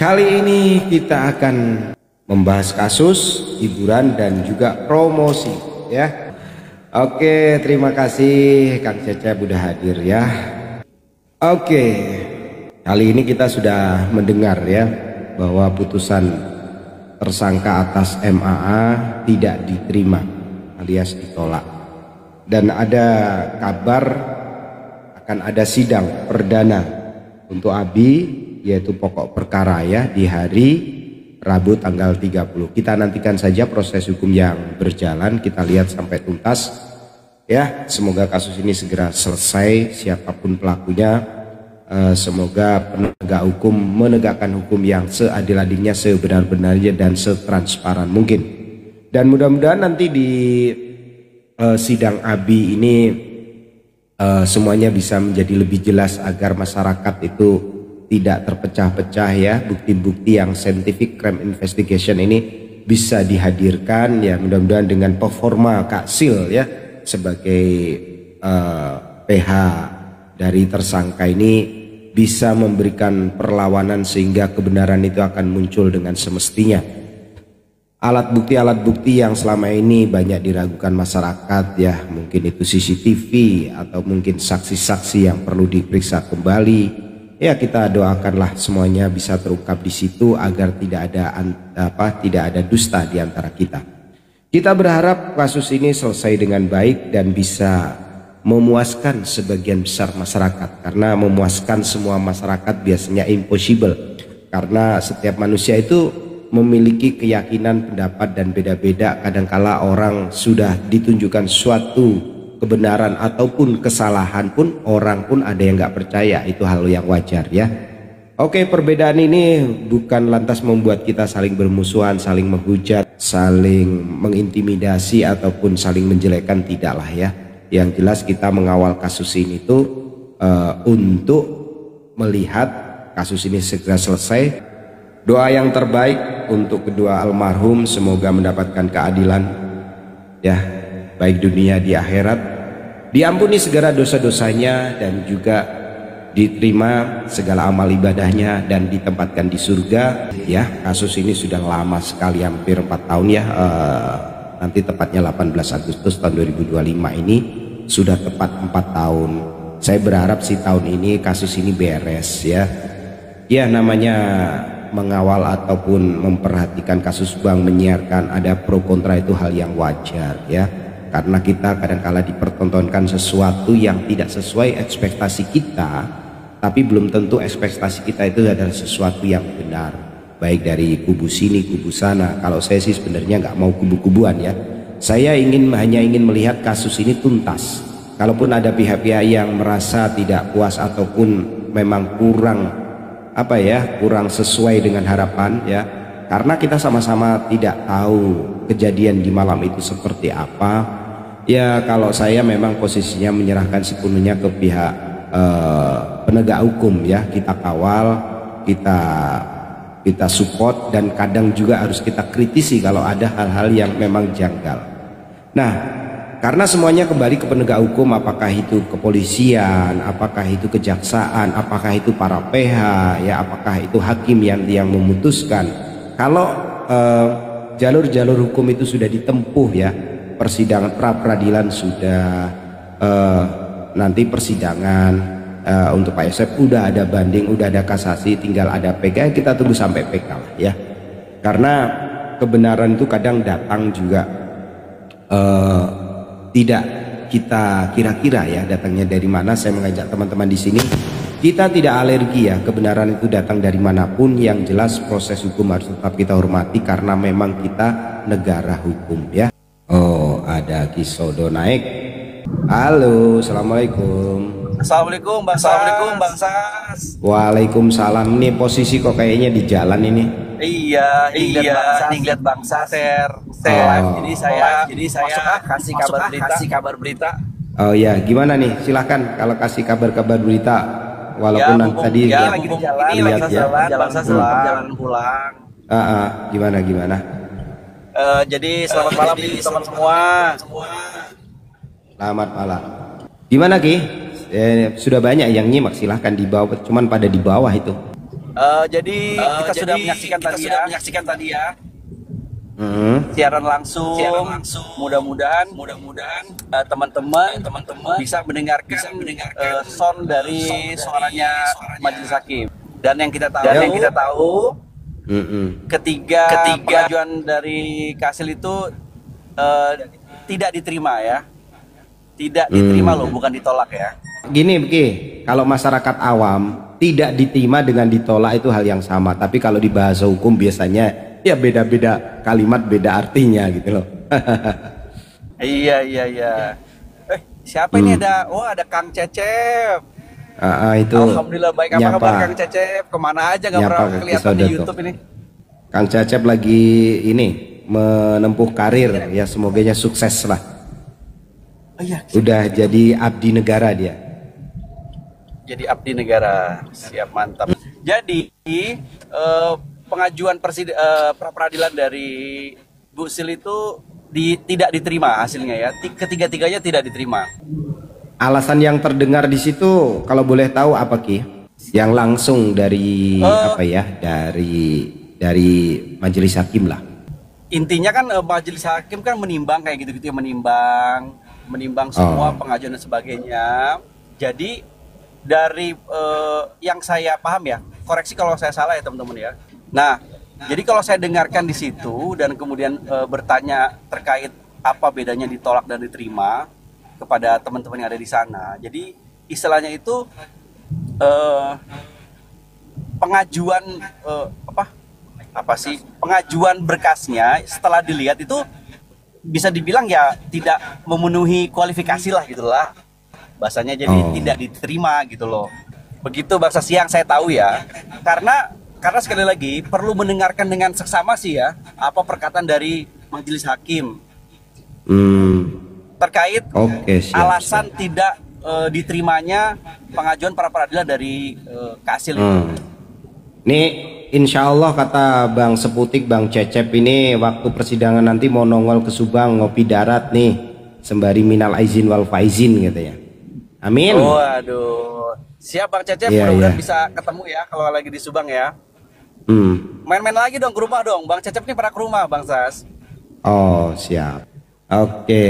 Kali ini kita akan membahas kasus, hiburan dan juga promosi ya. Oke, terima kasih Kang Cecep udah hadir ya. Oke, kali ini kita sudah mendengar ya bahwa putusan tersangka atas MAA tidak diterima alias ditolak. Dan ada kabar akan ada sidang perdana untuk Abi, yaitu pokok perkara ya, di hari Rabu tanggal 30. Kita nantikan saja proses hukum yang berjalan, kita lihat sampai tuntas ya. Semoga kasus ini segera selesai, siapapun pelakunya. Semoga penegak hukum menegakkan hukum yang seadil-adilnya, sebenar-benarnya dan setransparan mungkin. Dan mudah-mudahan nanti di sidang Abi ini semuanya bisa menjadi lebih jelas agar masyarakat itu tidak terpecah-pecah ya. Bukti-bukti yang scientific crime investigation ini bisa dihadirkan ya, mudah-mudahan dengan performa Kak Sil ya sebagai PH dari tersangka ini bisa memberikan perlawanan sehingga kebenaran itu akan muncul dengan semestinya. Alat bukti yang selama ini banyak diragukan masyarakat ya, mungkin itu CCTV atau mungkin saksi-saksi yang perlu diperiksa kembali. Ya, kita doakanlah semuanya bisa terungkap di situ agar tidak ada dusta di antara kita. Kita berharap kasus ini selesai dengan baik dan bisa memuaskan sebagian besar masyarakat, karena memuaskan semua masyarakat biasanya impossible, karena setiap manusia itu memiliki keyakinan, pendapat dan beda-beda. Kadangkala orang sudah ditunjukkan suatu kebenaran ataupun kesalahan pun orang pun ada yang nggak percaya, itu hal yang wajar ya. Oke, perbedaan ini bukan lantas membuat kita saling bermusuhan, saling menghujat, saling mengintimidasi ataupun saling menjelekkan, tidaklah ya. Yang jelas kita mengawal kasus ini tuh untuk melihat kasus ini segera selesai. Doa yang terbaik untuk kedua almarhum, semoga mendapatkan keadilan ya, baik dunia di akhirat, diampuni segala dosa-dosanya dan juga diterima segala amal ibadahnya dan ditempatkan di surga ya. Kasus ini sudah lama sekali, hampir 4 tahun ya, nanti tepatnya 18 Agustus tahun 2025 ini sudah tepat 4 tahun. Saya berharap sih tahun ini kasus ini beres ya. Ya, namanya mengawal ataupun memperhatikan kasus bank, menyiarkan ada pro kontra, itu hal yang wajar ya. Karena kita kadangkala dipertontonkan sesuatu yang tidak sesuai ekspektasi kita, tapi belum tentu ekspektasi kita itu adalah sesuatu yang benar, baik dari kubu sini kubu sana. Kalau saya sih sebenarnya nggak mau kubu-kubuan ya, saya hanya ingin melihat kasus ini tuntas. Kalaupun ada pihak-pihak yang merasa tidak puas ataupun memang kurang kurang sesuai dengan harapan ya, karena kita sama-sama tidak tahu kejadian di malam itu seperti apa ya. Kalau saya memang posisinya menyerahkan sepenuhnya ke pihak penegak hukum ya. Kita kawal, kita support, dan kadang juga harus kita kritisi kalau ada hal-hal yang memang janggal. Nah, karena semuanya kembali ke penegak hukum, apakah itu kepolisian, apakah itu kejaksaan, apakah itu para PH ya, apakah itu hakim yang memutuskan. Kalau jalur-jalur hukum itu sudah ditempuh ya, persidangan pra-peradilan sudah, nanti persidangan untuk Pak Yosep udah ada banding, udah ada kasasi, tinggal ada PK. Kita tunggu sampai PK lah ya, karena kebenaran itu kadang datang juga tidak kita kira-kira ya datangnya dari mana. Saya mengajak teman-teman di sini, kita tidak alergi ya, kebenaran itu datang dari manapun. Yang jelas proses hukum harus tetap kita hormati karena memang kita negara hukum ya. Oh, ada Kisodo naik. Halo, assalamualaikum. Assalamualaikum Bang Sas. Waalaikumsalam. Ini posisi kok kayaknya di jalan ini. Iya, nih lihat Bang Sas. Jadi saya kasih kabar berita. Oh ya, gimana nih? Silahkan kalau kasih kabar berita. Walaupun ya, tadi ya, lagi di jalan, lihat ya. Bang Sas jalan pulang. Gimana? Jadi selamat malam teman semua. Selamat malam. Gimana Ki? Sudah banyak yang nyimak, silahkan di bawah, cuman pada di bawah itu. Jadi kita sudah menyaksikan tadi ya. Siaran langsung. Mudah-mudahan teman-teman bisa mendengarkan sound dari suaranya Majelis Hakim. Dan yang kita tahu, ketiga pengajuan dari Kasil itu tidak diterima ya. Tidak diterima loh, bukan ditolak ya. Gini, kalau masyarakat awam tidak diterima dengan ditolak itu hal yang sama. Tapi kalau di bahasa hukum biasanya ya beda-beda kalimat, beda artinya gitu loh. Iya. Siapa ini ada? Oh, ada Kang Cecep. Itu. Alhamdulillah baik. Apa kabar Kang Cecep? Kemana aja nggak pernah kelihatan di YouTube ini? Kang Cecep lagi ini menempuh karir ya, semoganya sukses lah. Oh, iya. Udah jadi abdi negara dia. Jadi abdi negara, siap, mantap. Jadi pengajuan pra peradilan dari Bu Sil itu tidak diterima hasilnya ya. Ketiga-tiganya tidak diterima. Alasan yang terdengar di situ kalau boleh tahu apa Ki? Yang langsung dari apa ya? Dari majelis hakim lah. Intinya kan majelis hakim kan menimbang kayak gitu-gitu ya, menimbang semua pengajuan dan sebagainya. Jadi dari yang saya paham ya, koreksi kalau saya salah ya teman-teman ya. Nah, jadi kalau saya dengarkan di situ dan kemudian bertanya terkait apa bedanya ditolak dan diterima kepada teman-teman yang ada di sana. Jadi istilahnya itu pengajuan pengajuan berkasnya setelah dilihat itu bisa dibilang ya tidak memenuhi kualifikasi lah gitulah bahasanya, jadi tidak diterima gitu loh. Begitu bahasa siang saya tahu ya, karena sekali lagi perlu mendengarkan dengan seksama sih ya apa perkataan dari majelis hakim terkait alasan tidak diterimanya pengajuan pra peradilan dari Kasil itu. Nih insya Allah kata Bang Seputik, Bang Cecep ini waktu persidangan nanti mau nongol ke Subang ngopi darat nih sembari minal aizin wal faizin gitu ya. Amin. Oh aduh, siap Bang Cecep, mudah-mudahan bisa ketemu ya kalau lagi di Subang ya. Main-main lagi dong ke rumah dong, Bang Cecep nih pernah ke rumah Bang Sas. Oh siap. Oke.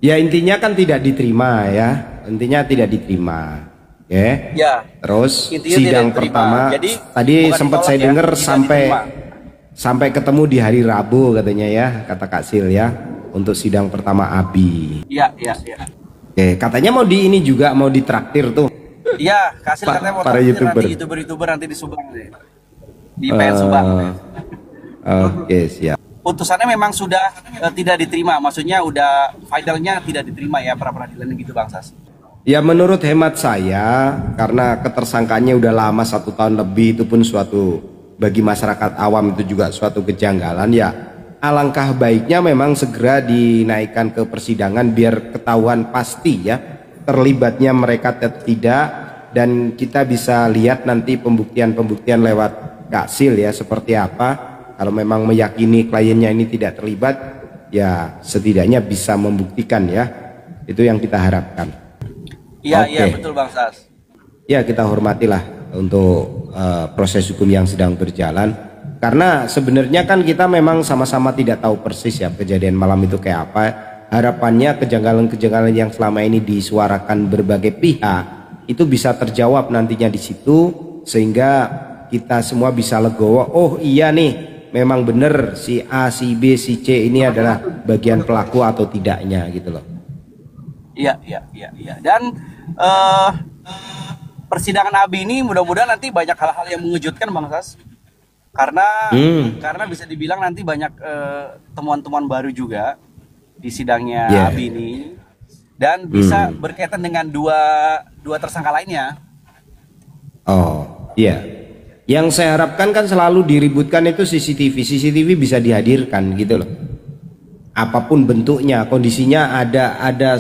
Ya intinya kan tidak diterima ya, intinya tidak diterima. Ya. Terus sidang pertama jadi, tadi sempat saya dengar sampai ketemu di hari Rabu katanya ya, kata Kak Sil ya, untuk sidang pertama Abi. Iya. Katanya mau di ini juga mau ditraktir tuh. Iya, Kak Sil katanya mau para YouTuber nanti di Subang deh. Di PN Subang. Oke, siap. Putusannya memang sudah tidak diterima, maksudnya udah finalnya tidak diterima ya pra peradilan gitu Bang Sas. Ya menurut hemat saya, karena ketersangkaannya udah lama 1 tahun lebih, itu pun suatu bagi masyarakat awam itu juga suatu kejanggalan ya. Alangkah baiknya memang segera dinaikkan ke persidangan biar ketahuan pasti ya terlibatnya mereka tidak, dan kita bisa lihat nanti pembuktian lewat Kak Sil ya seperti apa. Kalau memang meyakini kliennya ini tidak terlibat ya setidaknya bisa membuktikan ya, itu yang kita harapkan. Iya betul Bang Sas. Ya kita hormatilah untuk proses hukum yang sedang berjalan, karena sebenarnya kan kita memang sama-sama tidak tahu persis ya kejadian malam itu kayak apa. Harapannya kejanggalan-kejanggalan yang selama ini disuarakan berbagai pihak itu bisa terjawab nantinya di situ, sehingga kita semua bisa legowo. Oh iya nih, memang benar si A, si B, si C ini adalah bagian pelaku atau tidaknya gitu loh. Iya. Dan persidangan Abi ini mudah-mudahan nanti banyak hal-hal yang mengejutkan Bang Sas. Karena bisa dibilang nanti banyak temuan-temuan baru juga di sidangnya Abi ini, dan bisa berkaitan dengan dua tersangka lainnya. Oh iya, yang saya harapkan kan selalu diributkan itu CCTV bisa dihadirkan gitu loh, apapun bentuknya, kondisinya ada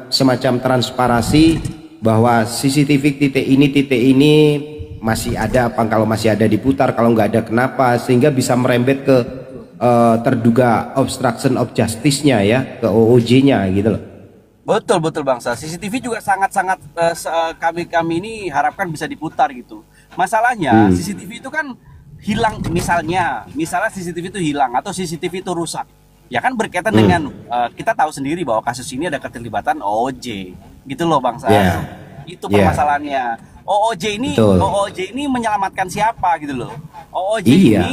semacam transparansi bahwa CCTV titik ini masih ada apa, kalau masih ada diputar, kalau nggak ada kenapa, sehingga bisa merembet ke terduga obstruction of justice-nya ya, ke OOJ-nya gitu loh. Betul Bang Sa. CCTV juga sangat-sangat kami ini harapkan bisa diputar gitu. Masalahnya CCTV itu kan hilang, misalnya CCTV itu hilang atau CCTV itu rusak. Ya kan berkaitan dengan kita tahu sendiri bahwa kasus ini ada keterlibatan OOJ. Gitu loh Bang Sas. Itu permasalahannya. OOJ ini menyelamatkan siapa gitu loh. OOJ ini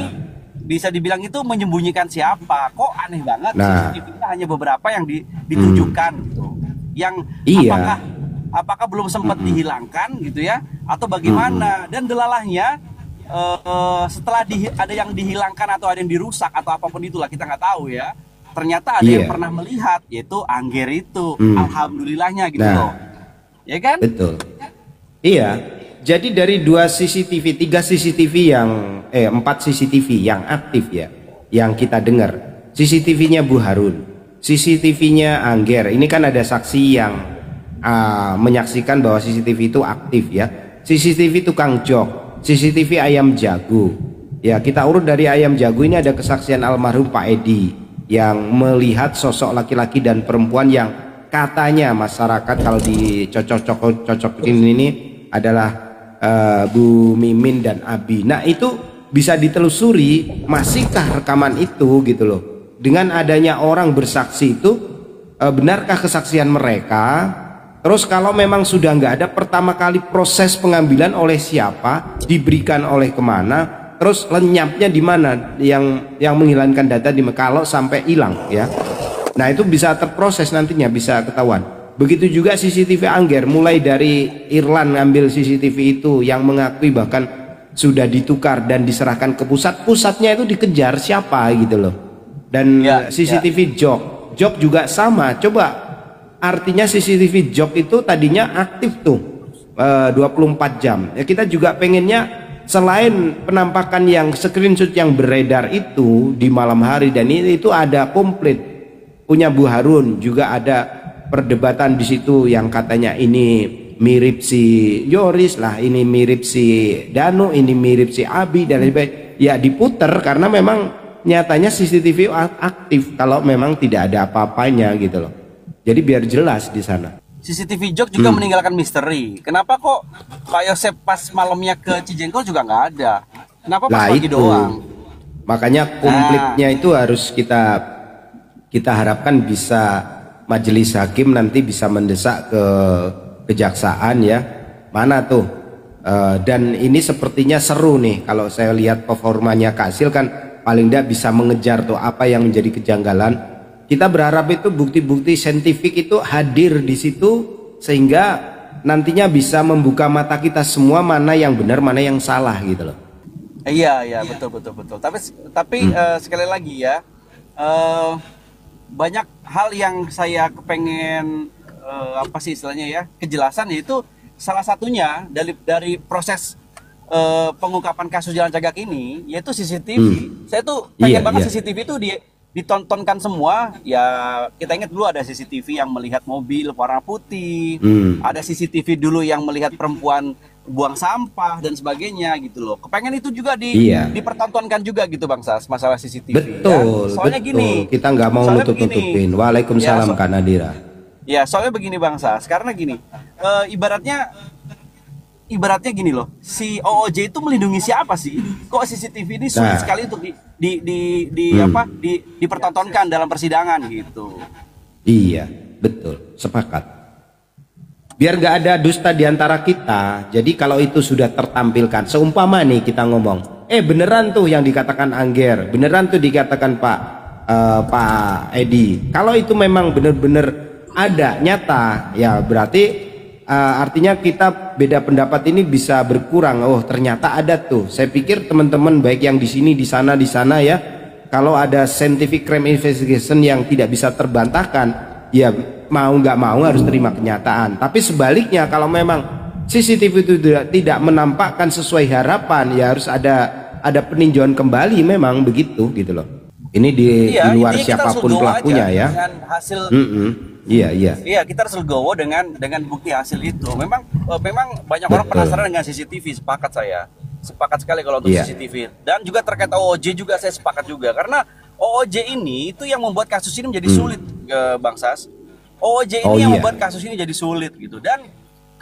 bisa dibilang itu menyembunyikan siapa. Kok aneh banget CCTV hanya beberapa yang ditunjukkan gitu. Yang apakah belum sempat dihilangkan gitu ya, atau bagaimana? Dan delalahnya setelah ada yang dihilangkan atau ada yang dirusak atau apapun itulah, kita nggak tahu ya. Ternyata ada yang pernah melihat, yaitu Angger itu. Alhamdulillahnya gitu loh. Ya kan? Betul. Iya. Jadi dari 2 CCTV, 3 CCTV yang 4 CCTV yang aktif ya, yang kita dengar. CCTV-nya Bu Harun, CCTV-nya Angger. Ini kan ada saksi yang menyaksikan bahwa CCTV itu aktif ya. CCTV tukang jok, CCTV ayam jago. Ya, kita urut dari ayam jago ini ada kesaksian almarhum Pak Edi yang melihat sosok laki-laki dan perempuan yang katanya masyarakat kalau dicocok-cocokin ini adalah Bu Mimin dan Abi. Nah, itu bisa ditelusuri masihkah rekaman itu gitu loh. Dengan adanya orang bersaksi itu benarkah kesaksian mereka? Terus kalau memang sudah nggak ada, pertama kali proses pengambilan oleh siapa, diberikan oleh kemana, terus lenyapnya di mana, yang menghilangkan data di kalau sampai hilang ya. Nah itu bisa terproses nantinya, bisa ketahuan. Begitu juga CCTV Angger, mulai dari Irlan ngambil CCTV itu yang mengakui bahkan sudah ditukar dan diserahkan ke pusatnya itu dikejar siapa gitu loh. Dan CCTV Jok juga sama. Coba, artinya CCTV Jok itu tadinya aktif tuh 24 jam. Ya kita juga pengennya selain penampakan yang screenshot yang beredar itu di malam hari dan itu ada komplit punya Bu Harun, juga ada perdebatan di situ yang katanya ini mirip si Yoris lah, ini mirip si Danu, ini mirip si Abi dan lain-lain. Ya diputer karena memang nyatanya CCTV aktif kalau memang tidak ada apa-apanya gitu loh. Jadi biar jelas di sana. CCTV Jok juga meninggalkan misteri. Kenapa kok Pak Yosep pas malamnya ke Cijengkol juga nggak ada? Kenapa pas pagi doang? Makanya komplitnya itu harus kita harapkan bisa majelis hakim nanti bisa mendesak ke kejaksaan ya. Mana tuh? Dan ini sepertinya seru nih kalau saya lihat performanya Kasil kan paling tidak bisa mengejar tuh apa yang menjadi kejanggalan. Kita berharap itu bukti-bukti saintifik itu hadir di situ sehingga nantinya bisa membuka mata kita semua mana yang benar mana yang salah gitu loh. Iya betul. Tapi sekali lagi ya, banyak hal yang saya kepengen apa sih istilahnya ya, kejelasan, yaitu salah satunya dari proses pengungkapan kasus Jalan Cagak ini yaitu CCTV. Saya tuh pengen banget CCTV itu ditontonkan semua ya. Kita ingat dulu ada CCTV yang melihat mobil warna putih, ada CCTV dulu yang melihat perempuan buang sampah dan sebagainya gitu loh. Kepengen itu juga dipertontonkan juga gitu Bang Sas, masalah CCTV. Betul, ya. Soalnya betul. Gini, kita nggak mau nutup-nutupin. Waalaikumsalam Kak Nadira. Ya soalnya begini Bang Sas, karena gini, ibaratnya gini loh, si OOJ itu melindungi siapa sih? Kok CCTV ini sulit sekali untuk dipertontonkan dalam persidangan gitu. Iya, betul, sepakat. Biar nggak ada dusta di antara kita. Jadi kalau itu sudah tertampilkan, seumpama nih kita ngomong, beneran tuh yang dikatakan Angger, beneran tuh dikatakan Pak Edi. Kalau itu memang bener-bener ada nyata, ya berarti artinya kita beda pendapat ini bisa berkurang. Oh ternyata ada tuh. Saya pikir teman-teman baik yang di sini, di sana ya, kalau ada scientific crime investigation yang tidak bisa terbantahkan, ya mau nggak mau harus terima kenyataan. Tapi sebaliknya kalau memang CCTV itu tidak menampakkan sesuai harapan, ya harus ada peninjauan kembali. Memang begitu gitu loh. Ini di luar siapapun pelakunya ya. Dengan hasil Iya, kita harus legowo dengan bukti hasil itu. Memang banyak orang penasaran dengan CCTV. Sepakat sekali kalau untuk CCTV. Dan juga terkait OOJ juga saya sepakat juga, karena OOJ ini itu yang membuat kasus ini menjadi sulit, Bang Sas. OOJ ini yang membuat kasus ini jadi sulit gitu. Dan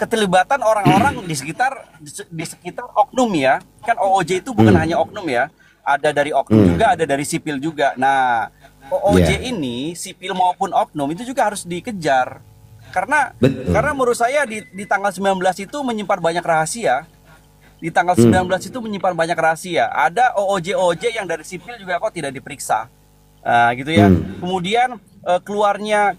keterlibatan orang-orang di sekitar oknum ya. Kan OOJ itu bukan hanya oknum ya. Ada dari oknum juga, ada dari sipil juga. Nah, OOJ ini sipil maupun oknum itu juga harus dikejar. Karena menurut saya di tanggal 19 itu menyimpan banyak rahasia. Di tanggal 19 itu menyimpan banyak rahasia. Ada OOJ yang dari sipil juga kok tidak diperiksa. Gitu ya. Kemudian keluarnya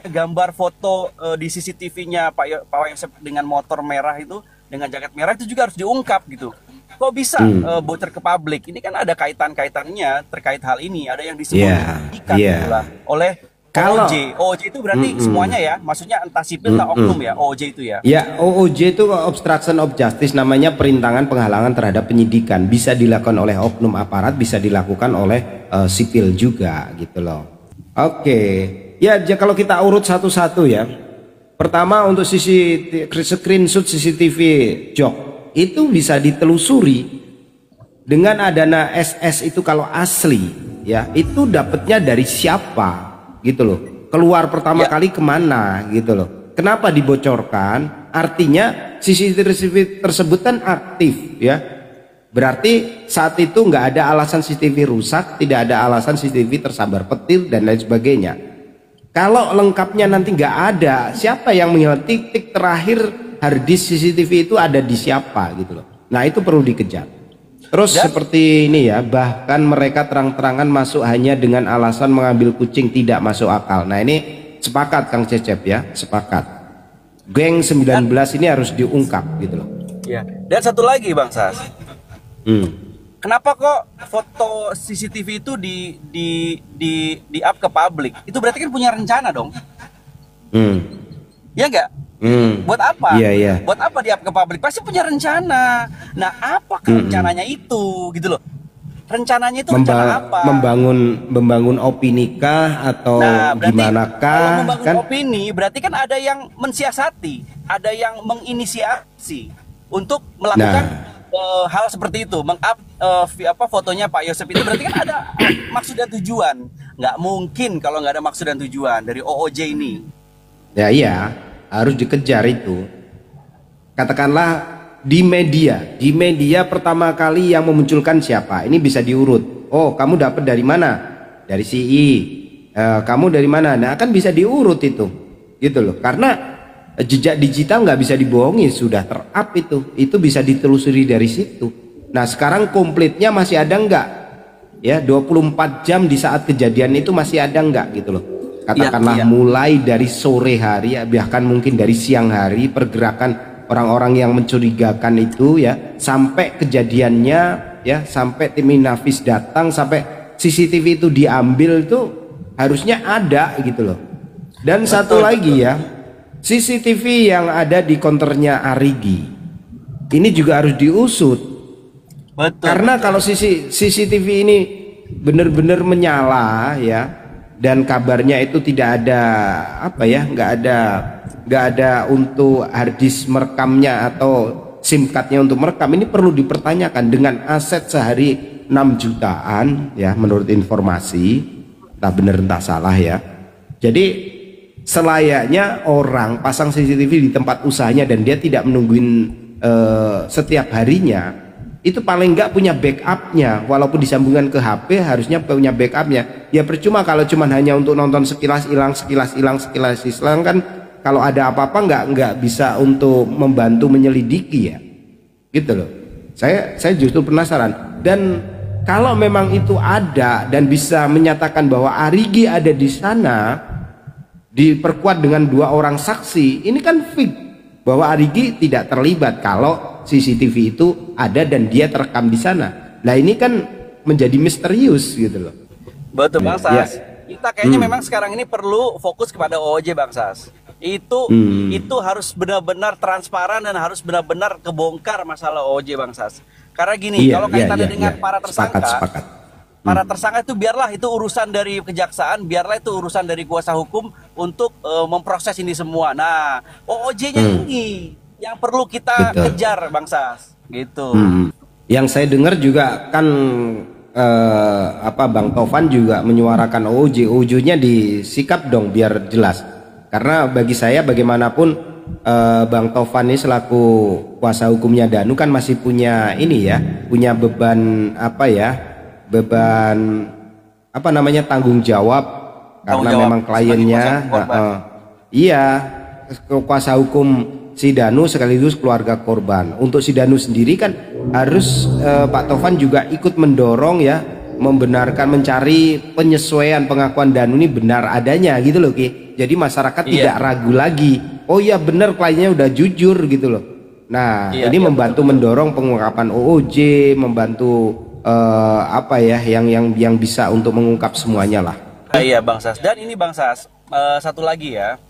gambar foto di CCTV-nya Pak Yosep dengan motor merah itu, dengan jaket merah itu juga harus diungkap gitu. Kok bisa bocor ke publik? Ini kan ada kaitan-kaitannya terkait hal ini. Ada yang disembunyikan oleh OOJ itu berarti semuanya ya, maksudnya entah sipil entah oknum ya, OOJ itu ya. Ya, OOJ itu obstruction of justice, namanya perintangan penghalangan terhadap penyidikan. Bisa dilakukan oleh oknum aparat, bisa dilakukan oleh sipil juga gitu loh. Oke, ya kalau kita urut satu-satu ya. Pertama untuk screenshot CCTV jok itu bisa ditelusuri dengan adanya SS itu kalau asli ya, itu dapatnya dari siapa gitu loh, keluar pertama kali kemana gitu loh, kenapa dibocorkan, artinya CCTV tersebut kan aktif ya, berarti saat itu nggak ada alasan CCTV rusak, tidak ada alasan CCTV tersambar petir dan lain sebagainya. Kalau lengkapnya nanti nggak ada, siapa yang menghilang titik terakhir harddisk CCTV itu ada di siapa gitu loh. Nah itu perlu dikejar. Terus seperti ini ya, bahkan mereka terang-terangan masuk hanya dengan alasan mengambil kucing, tidak masuk akal. Nah ini sepakat Kang Cecep ya, sepakat. Geng 19 ini harus diungkap gitu loh. Ya. Dan satu lagi Bang Sas. Kenapa kok foto CCTV itu di up ke publik? Itu berarti kan punya rencana dong. Ya enggak? Buat apa? Buat apa di up ke publik? Pasti punya rencana. Nah, apa rencananya itu gitu loh. Rencananya itu rencana apa? Membangun opini kah atau gimana kah? Kalau membangun opini berarti kan ada yang mensiasati, ada yang menginisiasi untuk melakukan hal seperti itu, meng-up fotonya Pak Yosep itu berarti kan ada maksud dan tujuan. Nggak mungkin kalau nggak ada maksud dan tujuan dari OOJ ini. Ya iya, harus dikejar itu. Katakanlah di media pertama kali yang memunculkan siapa? Ini bisa diurut. Oh, kamu dapat dari mana? Dari CI. Kamu dari mana? Nah, kan bisa diurut itu, gitu loh. Karena jejak digital nggak bisa dibohongi, sudah ter-up itu bisa ditelusuri dari situ. Nah sekarang komplitnya masih ada nggak ya, 24 jam di saat kejadian itu masih ada nggak gitu loh, katakanlah mulai dari sore hari ya, bahkan mungkin dari siang hari, pergerakan orang-orang yang mencurigakan itu ya, sampai kejadiannya ya, sampai tim Inavis datang, sampai CCTV itu diambil, itu harusnya ada gitu loh. Dan satu lagi ya, CCTV yang ada di konternya Arigi ini juga harus diusut. Karena kalau CCTV ini benar-benar menyala ya, dan kabarnya itu tidak ada nggak ada untuk harddisk merekamnya atau SIM cardnya untuk merekam, ini perlu dipertanyakan dengan aset sehari 6 jutaan ya, menurut informasi, entah benar entah salah ya. Jadi selayaknya orang pasang CCTV di tempat usahanya dan dia tidak menungguin setiap harinya, itu paling nggak punya backupnya, walaupun disambungkan ke HP harusnya punya backupnya. Ya percuma kalau cuman hanya untuk nonton sekilas hilang kan, kalau ada apa-apa nggak bisa untuk membantu menyelidiki ya, gitu loh. Saya justru penasaran. Dan kalau memang itu ada dan bisa menyatakan bahwa Arigi ada di sana, diperkuat dengan 2 orang saksi, ini kan fix bahwa Arigi tidak terlibat kalau CCTV itu ada dan dia terekam di sana. Nah ini kan menjadi misterius gitu loh. Betul Bang Sas. Kita kayaknya memang sekarang ini perlu fokus kepada OOJ Bang Sas. Itu harus benar-benar transparan dan harus benar-benar kebongkar masalah OOJ Bang Sas. Karena gini, kalau kaitannya dengan para tersangka, para tersangka itu biarlah itu urusan dari kejaksaan, biarlah itu urusan dari kuasa hukum untuk memproses ini semua. Nah, OOJ-nya ini yang perlu kita kejar Bang Sas, gitu. Yang saya dengar juga kan Bang Tovan juga menyuarakan OOJ-nya disikap dong biar jelas. Karena bagi saya bagaimanapun Bang Tovan ini selaku kuasa hukumnya Danu kan masih punya ini ya, punya beban apa ya, beban apa namanya, tanggung jawab karena memang kliennya iya, kuasa hukum si Danu sekaligus keluarga korban. Untuk si Danu sendiri kan harus Pak Tovan juga ikut mendorong ya, membenarkan, mencari penyesuaian pengakuan Danu ini benar adanya gitu loh Ki. Jadi masyarakat tidak ragu lagi, oh iya benar kliennya udah jujur gitu loh. Nah ini membantu mendorong pengungkapan OOJ, membantu apa ya, yang bisa untuk mengungkap semuanya lah. Iya Bang Sas. Dan ini Bang Sas, satu lagi ya,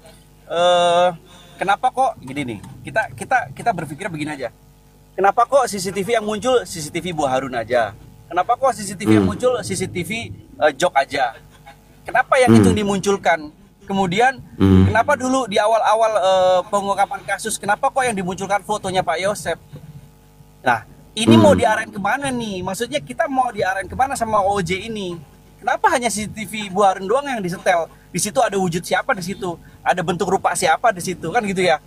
kenapa kok gini nih, kita berpikir begini aja, kenapa kok CCTV yang muncul CCTV Bu Harun aja, kenapa kok CCTV yang muncul CCTV Jok aja, kenapa yang itu dimunculkan? Kemudian kenapa dulu di awal-awal pengungkapan kasus, kenapa kok yang dimunculkan fotonya Pak Yosep? Nah ini mau diarahin kemana nih? Maksudnya kita mau diarahin kemana sama OJ ini? Kenapa hanya CCTV Bu Harun doang yang disetel? Di situ ada wujud siapa di situ? Ada bentuk rupa siapa di situ, kan gitu ya?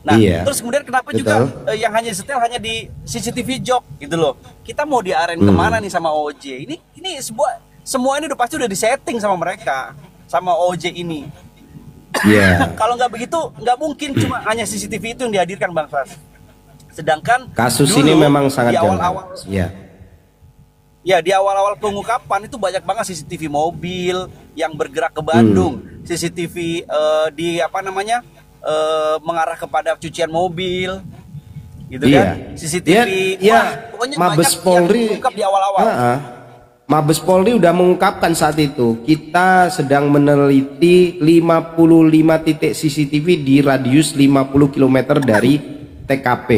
Nah terus kemudian kenapa juga yang hanya disetel hanya di CCTV Jok gitu loh? Kita mau diarahin kemana nih sama OJ? Ini semua ini udah pasti udah disetting sama mereka, sama OJ ini. Kalau nggak begitu nggak mungkin cuma hanya CCTV itu yang dihadirkan Bang Fas. Sedangkan kasus dulu, ini memang sangat di awal-awal di awal-awal pengungkapan itu banyak banget CCTV mobil yang bergerak ke Bandung, CCTV di apa namanya mengarah kepada cucian mobil gitu kan, CCTV pokoknya Mabes Polri di awal-awal. Mabes Polri udah mengungkapkan saat itu, kita sedang meneliti 55 titik CCTV di radius 50 km dari TKP.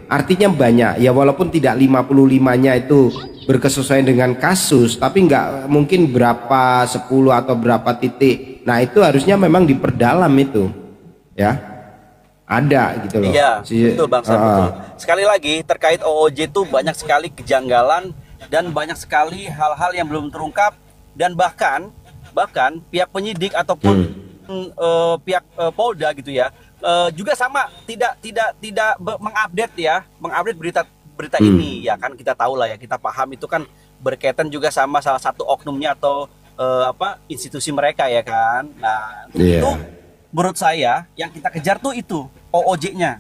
Artinya banyak ya, walaupun tidak 55-nya itu berkesesuaian dengan kasus, tapi nggak mungkin berapa 10 atau berapa titik. Nah itu harusnya memang diperdalam itu ya, ada gitu loh. Iya betul Bang betul. Sekali lagi terkait OOJ itu banyak sekali kejanggalan dan banyak sekali hal-hal yang belum terungkap, dan bahkan pihak penyidik ataupun pihak Polda gitu ya juga sama tidak mengupdate berita ini ya kan. Kita tahu lah ya, kita paham itu kan berkaitan juga sama salah satu oknumnya atau institusi mereka ya kan. Nah itu menurut saya yang kita kejar tuh itu OOJ-nya.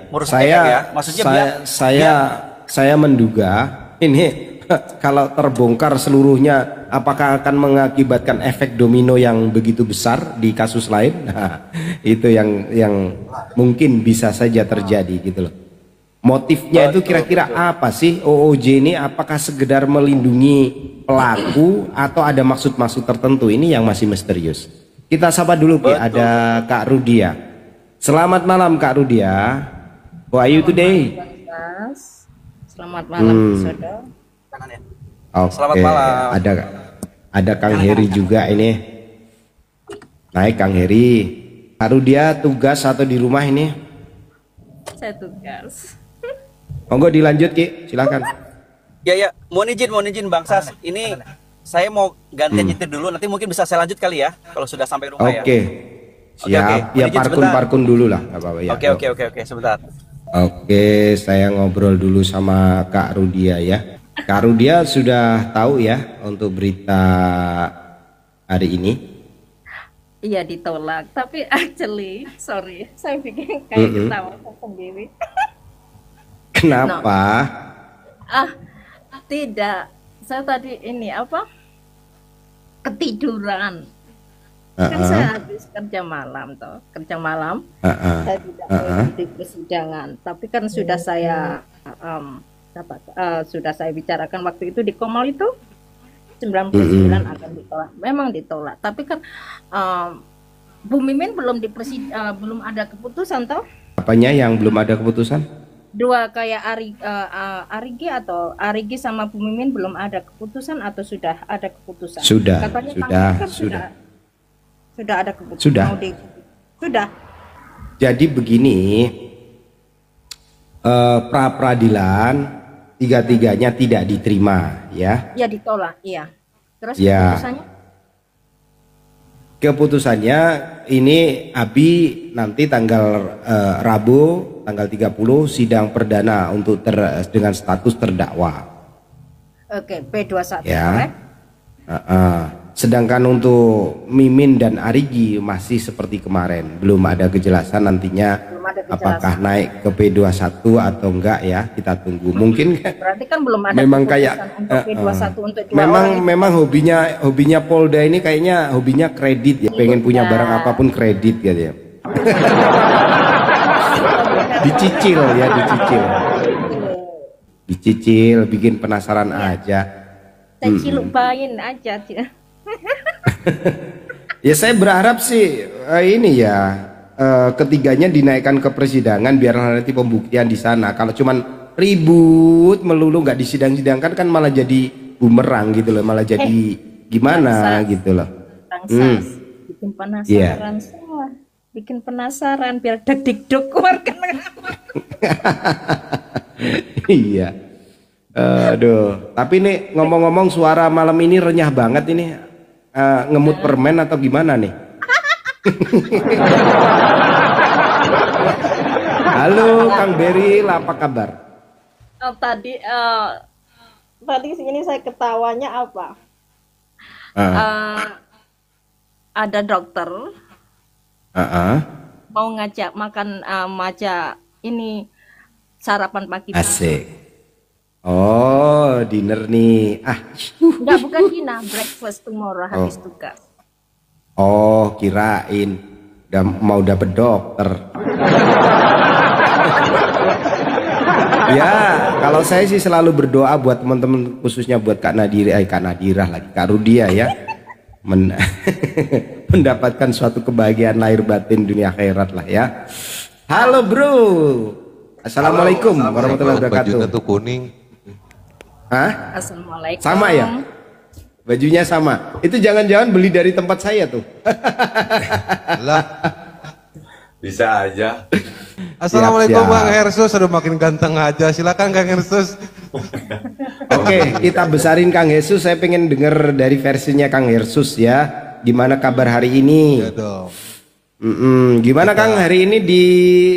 Menurut saya ya, maksudnya saya menduga ini kalau terbongkar seluruhnya, apakah akan mengakibatkan efek domino yang begitu besar di kasus lain? Nah, itu yang mungkin bisa saja terjadi gitu loh. Motifnya itu kira-kira apa sih OOJ ini? Apakah sekedar melindungi pelaku atau ada maksud-maksud tertentu? Ini yang masih misterius. Kita sapa dulu Ki, ada Kak Rudia. Selamat malam Kak Rudia. How are you today? Selamat malam Saudara. Selamat malam. Ada Kang Heri juga ini. Naik Kang Heri. Kak Rudia tugas atau di rumah ini? Saya tugas. Monggo dilanjut Ki, silakan. Ya, mohon izin Bang Sas. Ini saya mau gantian nyetir dulu, nanti mungkin bisa saya lanjut kali ya kalau sudah sampai rumah ya. Siap. Ya parkun dulu lah, enggak apa-apa ya. Oke, sebentar. Oke, saya ngobrol dulu sama Kak Rudia ya. Kak Rudia sudah tahu ya untuk berita hari ini? Iya ditolak, tapi actually sorry, saya pikir kayak ketawa sendiri. Kenapa? Tidak, saya tadi ini ketiduran. Kan saya habis kerja malam saya tidak di persidangan, tapi kan sudah saya bicarakan waktu itu di Komol itu 99 akan ditolak, memang ditolak, tapi kan Bu Mimin belum ada keputusan toh? Apanya yang belum ada keputusan? Dua kayak Arigi sama Bu Mimin belum ada keputusan atau sudah ada keputusan? Sudah. Katanya sudah ada keputusan. Sudah. Jadi begini, pra peradilan tiga-tiganya tidak diterima ya. Ya ditolak, iya. Terus ya. keputusannya? keputusannya ini Abi nanti tanggal Rabu tanggal 30 sidang perdana untuk dengan status terdakwa. Oke, P21 Ya. Sedangkan untuk Mimin dan Arigi masih seperti kemarin, belum ada kejelasan nantinya apakah naik ke P21 atau enggak ya, kita tunggu. Mungkin berarti kan belum ada memang kayak untuk P21 untuk dua orang. memang hobinya Polda ini kayaknya hobinya kredit ya, pengen punya barang apapun kredit gitu ya. Dicicil ya, dicicil, bikin penasaran aja. Saya cilupain aja. Ya saya berharap sih ini ya ketiganya dinaikkan ke persidangan biar nanti pembuktian di sana. Kalau cuman ribut melulu nggak disidang-sidangkan kan malah jadi bumerang gitu loh, malah jadi gimana gitu loh. Bikin penasaran semua, bikin penasaran biar deg-deg keluarkan. Iya. Aduh, tapi nih ngomong-ngomong suara malam ini renyah banget ini. Ngemut permen atau gimana nih? Halo Kang Beril, apa kabar? Tadi sini saya ketawanya apa? Ada dokter mau ngajak makan maca ini sarapan pagi. Asik. Oh, dinner nih. Enggak, bukan dinner, breakfast tomorrow habis tugas. Oh, kirain mau dapet dokter. Ya, kalau saya sih selalu berdoa buat teman-teman, khususnya buat Kak Nadirah lagi, Kak Rudia ya, mendapatkan suatu kebahagiaan lahir batin dunia akhirat lah ya. Halo bro, assalamualaikum warahmatullahi wabarakatuh. Baju tuh kuning. Hah? Assalamualaikum. Sama ya? Bajunya sama. Itu jangan-jangan beli dari tempat saya tuh. Lah. Bisa aja. Assalamualaikum Siap. Bang Hersus, aduh makin ganteng aja. Silakan Kang Hersus. Oke, kita besarin Kang Yesus. Saya pengen dengar dari versinya Kang Hersus ya. Gimana kabar hari ini? Ya dong. Gimana Kang hari ini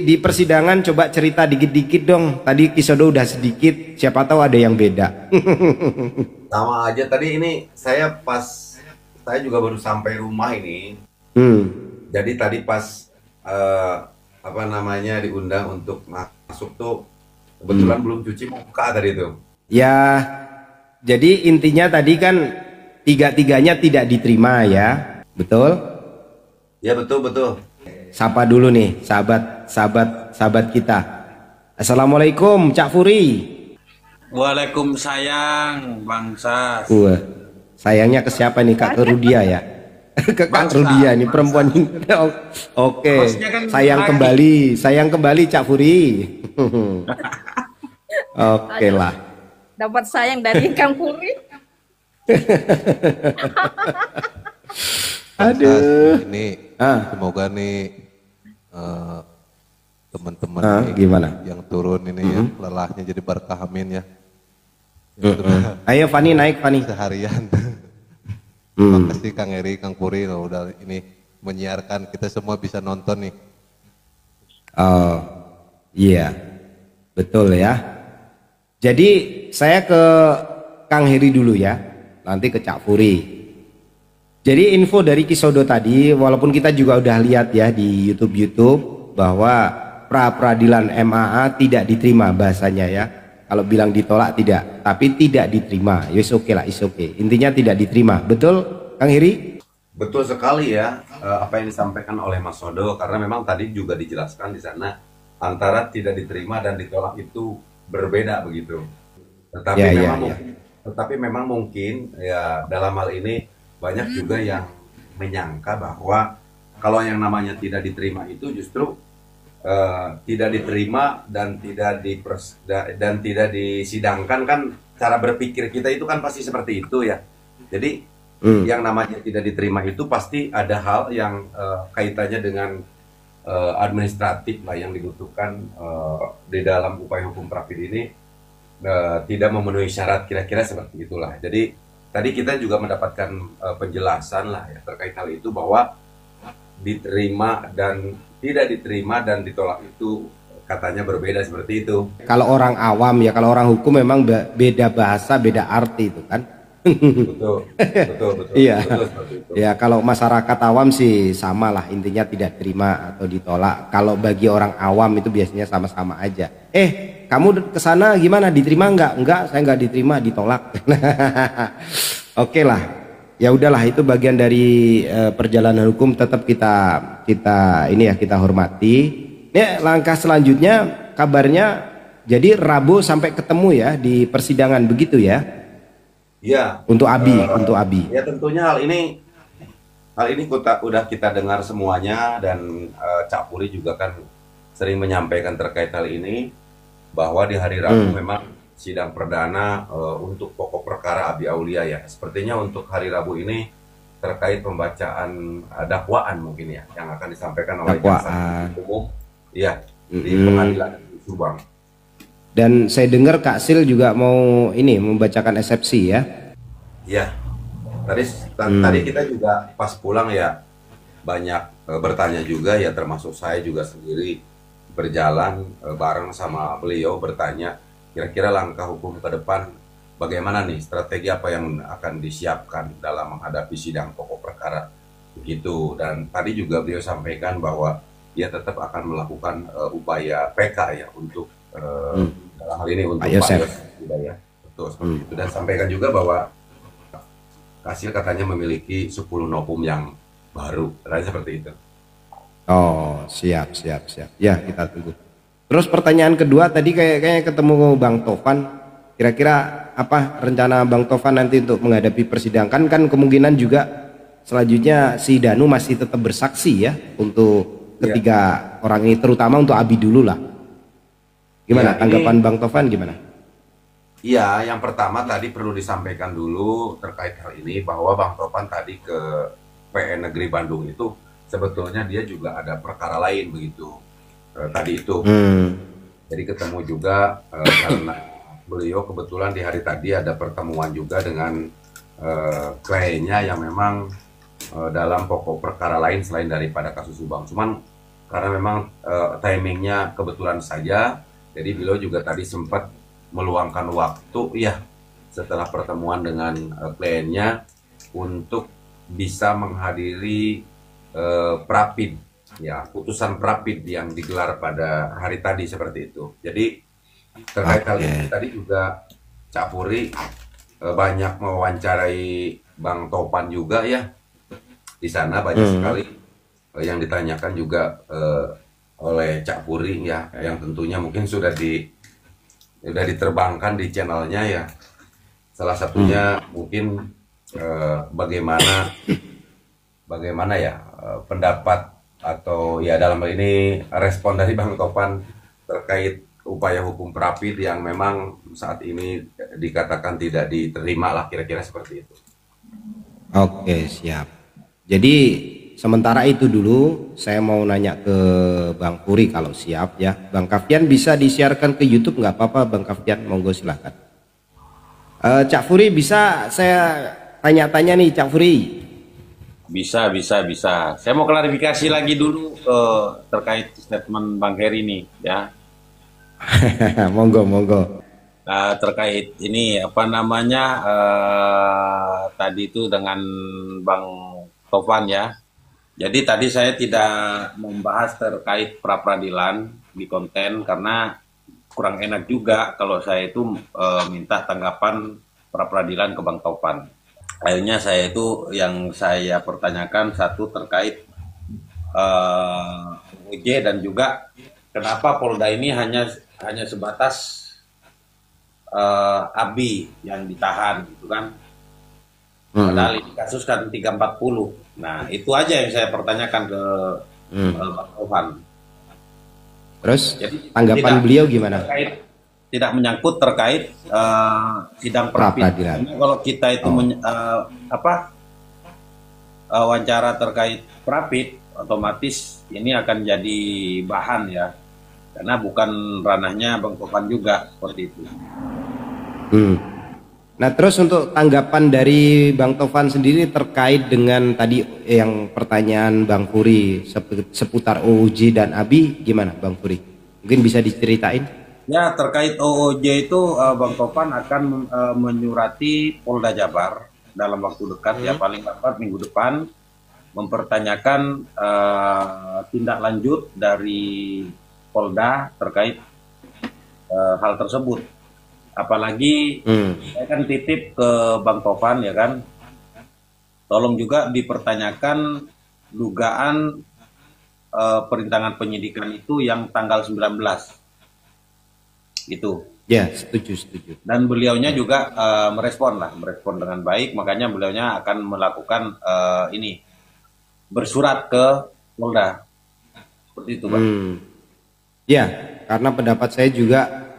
di persidangan, coba cerita dikit-dikit dong. Tadi Kisodo udah sedikit, siapa tahu ada yang beda. Sama aja tadi ini saya juga baru sampai rumah ini. Jadi tadi pas diundang untuk masuk tuh kebetulan belum cuci muka tadi tuh. Ya, jadi intinya tadi kan tiga-tiganya tidak diterima ya, betul? Ya betul. Sapa dulu nih sahabat kita. Assalamualaikum Cak Furi. Waalaikumsalam Bang Sas. Sayangnya ke siapa nih, Kak Rudia ya? Ke Kak Rudia nih perempuan. Oke. Kan Sayang kembali Cak Furi. Oke lah. Dapat sayang dari Kang Puri. Aduh. Ini semoga nih teman-teman gimana? yang turun ini ya lelahnya jadi berkah, amin ya. Ayo Fani, naik Fani. Seharian. Terima kasih Kang Eri, Kang Puri udah ini menyiarkan, kita semua bisa nonton nih. Oh iya, betul ya. Jadi saya ke Kang Heri dulu ya, nanti ke Cak Furi. Jadi info dari Kisodo tadi, walaupun kita juga udah lihat ya di YouTube bahwa pra-peradilan MAA tidak diterima bahasanya ya. Kalau bilang ditolak tidak, tapi tidak diterima. Yes, oke lah, is okay. Intinya tidak diterima. Betul, Kang Heri? Betul sekali ya apa yang disampaikan oleh Mas Sodo, karena memang tadi juga dijelaskan di sana antara tidak diterima dan ditolak itu berbeda begitu. Tetapi memang mungkin ya dalam hal ini banyak juga yang menyangka bahwa kalau yang namanya tidak diterima itu justru tidak diterima dan tidak disidangkan, kan cara berpikir kita itu kan pasti seperti itu ya. Jadi yang namanya tidak diterima itu pasti ada hal yang kaitannya dengan administratif lah yang dibutuhkan di dalam upaya hukum pra-pid ini tidak memenuhi syarat, kira-kira seperti itulah. Jadi tadi kita juga mendapatkan penjelasan lah ya terkait hal itu, bahwa diterima dan tidak diterima dan ditolak itu katanya berbeda seperti itu. Kalau orang awam ya, kalau orang hukum memang beda bahasa, beda arti itu kan. Betul, betul, betul. Iya. Betul seperti itu. Ya kalau masyarakat awam sih sama lah, intinya tidak terima atau ditolak. Kalau bagi orang awam itu biasanya sama-sama aja. Kamu ke sana gimana? Diterima nggak? Enggak, saya nggak diterima, ditolak. Oke lah. Ya udahlah, itu bagian dari perjalanan hukum, tetap kita hormati. Ini langkah selanjutnya kabarnya jadi Rabu sampai ketemu ya di persidangan, begitu ya? Iya. Untuk Abi. Ya tentunya hal ini udah kita dengar semuanya, dan Cak Puri juga kan sering menyampaikan terkait hal ini, bahwa di hari Rabu memang sidang perdana untuk pokok perkara Abi Aulia ya. Sepertinya untuk hari Rabu ini terkait pembacaan dakwaan mungkin ya, yang akan disampaikan oleh jaksa umum ya di pengadilan Subang. Dan saya dengar Kak Sil juga mau membacakan eksepsi ya. Iya. Tadi kita juga pas pulang ya banyak bertanya juga ya, termasuk saya juga sendiri berjalan bareng sama beliau bertanya kira-kira langkah hukum ke depan bagaimana nih, strategi apa yang akan disiapkan dalam menghadapi sidang pokok perkara begitu. Dan tadi juga beliau sampaikan bahwa dia tetap akan melakukan upaya PK ya untuk dalam hal ini untuk Pak Yosef ya. Betul seperti itu. Dan sampaikan juga bahwa hasil katanya memiliki 10 novum yang baru, katanya seperti itu. Oh, siap. Ya, kita tunggu. Terus pertanyaan kedua tadi kayaknya ketemu Bang Tovan. Kira-kira apa rencana Bang Tovan nanti untuk menghadapi persidangan? Kan kemungkinan juga selanjutnya si Danu masih tetap bersaksi ya untuk ketiga orang ini, terutama untuk Abi dulu lah. Gimana tanggapan Bang Tovan gimana? Iya, yang pertama tadi perlu disampaikan dulu terkait hal ini, bahwa Bang Tovan tadi ke PN Negeri Bandung itu sebetulnya dia juga ada perkara lain begitu. Tadi itu jadi ketemu juga karena beliau kebetulan di hari tadi ada pertemuan juga dengan kliennya yang memang dalam pokok perkara lain selain daripada kasus Subang. Cuman karena memang timingnya kebetulan saja, jadi beliau juga tadi sempat meluangkan waktu ya setelah pertemuan dengan kliennya untuk bisa menghadiri Prapid ya, putusan Prapid yang digelar pada hari tadi seperti itu. Jadi terkait hal ini tadi juga Cak Puri banyak mewawancarai Bang Topan juga ya. Di sana banyak sekali yang ditanyakan juga oleh Cak Puri ya, yang tentunya mungkin sudah diterbangkan di channelnya ya. Salah satunya mungkin bagaimana ya pendapat atau ya dalam hal ini respon dari Bang Topan terkait upaya hukum Prapid yang memang saat ini dikatakan tidak diterima lah, kira-kira seperti itu. Oke, siap. Jadi sementara itu dulu saya mau nanya ke Bang Puri kalau siap ya. Bang Kafian bisa disiarkan ke YouTube nggak apa-apa Bang Kafian, monggo silahkan. Cak Puri bisa saya tanya-tanya nih Cak Puri. Bisa. Saya mau klarifikasi lagi dulu terkait statement Bang Heri nih ya. Monggo. Terkait ini tadi itu dengan Bang Tovan ya. Jadi tadi saya tidak membahas terkait pra peradilan di konten karena kurang enak juga kalau saya itu minta tanggapan pra peradilan ke Bang Tovan. Akhirnya saya itu yang saya pertanyakan satu terkait UJ dan juga kenapa Polda ini hanya sebatas Abi yang ditahan gitu kan. Padahal ini kasus kan 340. Nah itu aja yang saya pertanyakan ke Bang Tovan. Terus jadi, tanggapan beliau gimana? Tidak menyangkut terkait sidang Prapid. Kalau kita itu wawancara terkait Prapid, otomatis ini akan jadi bahan ya, karena bukan ranahnya Bang Tovan juga seperti itu. Nah, terus untuk tanggapan dari Bang Tovan sendiri terkait dengan tadi yang pertanyaan Bang Puri seputar OOJ dan ABI, gimana Bang Puri? Mungkin bisa diceritain? Ya, terkait OOJ itu Bang Tovan akan menyurati Polda Jabar dalam waktu dekat, ya paling lambat minggu depan, mempertanyakan tindak lanjut dari Polda terkait hal tersebut. Apalagi saya kan titip ke Bang Tovan ya kan, tolong juga dipertanyakan dugaan perintangan penyidikan itu yang tanggal 19 itu. Ya, setuju. Dan beliaunya juga merespon dengan baik, makanya beliaunya akan melakukan ini bersurat ke Polda seperti itu, Bang. Ya, karena pendapat saya juga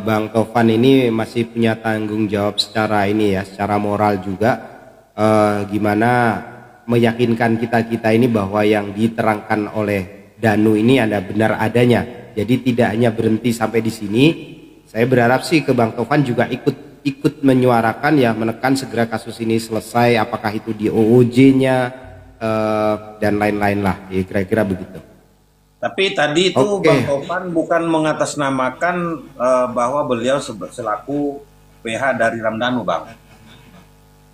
Bang Tovan ini masih punya tanggung jawab secara ini ya, secara moral juga, gimana meyakinkan kita ini bahwa yang diterangkan oleh Danu ini ada benar adanya. Jadi tidak hanya berhenti sampai di sini. Saya berharap sih ke Bang Tovan juga ikut menyuarakan ya, menekan segera kasus ini selesai, apakah itu di OOJ-nya dan lain-lain lah, ya kira-kira begitu. Tapi tadi itu Bang Tovan bukan mengatasnamakan bahwa beliau selaku PH dari Ramdhanu, Bang.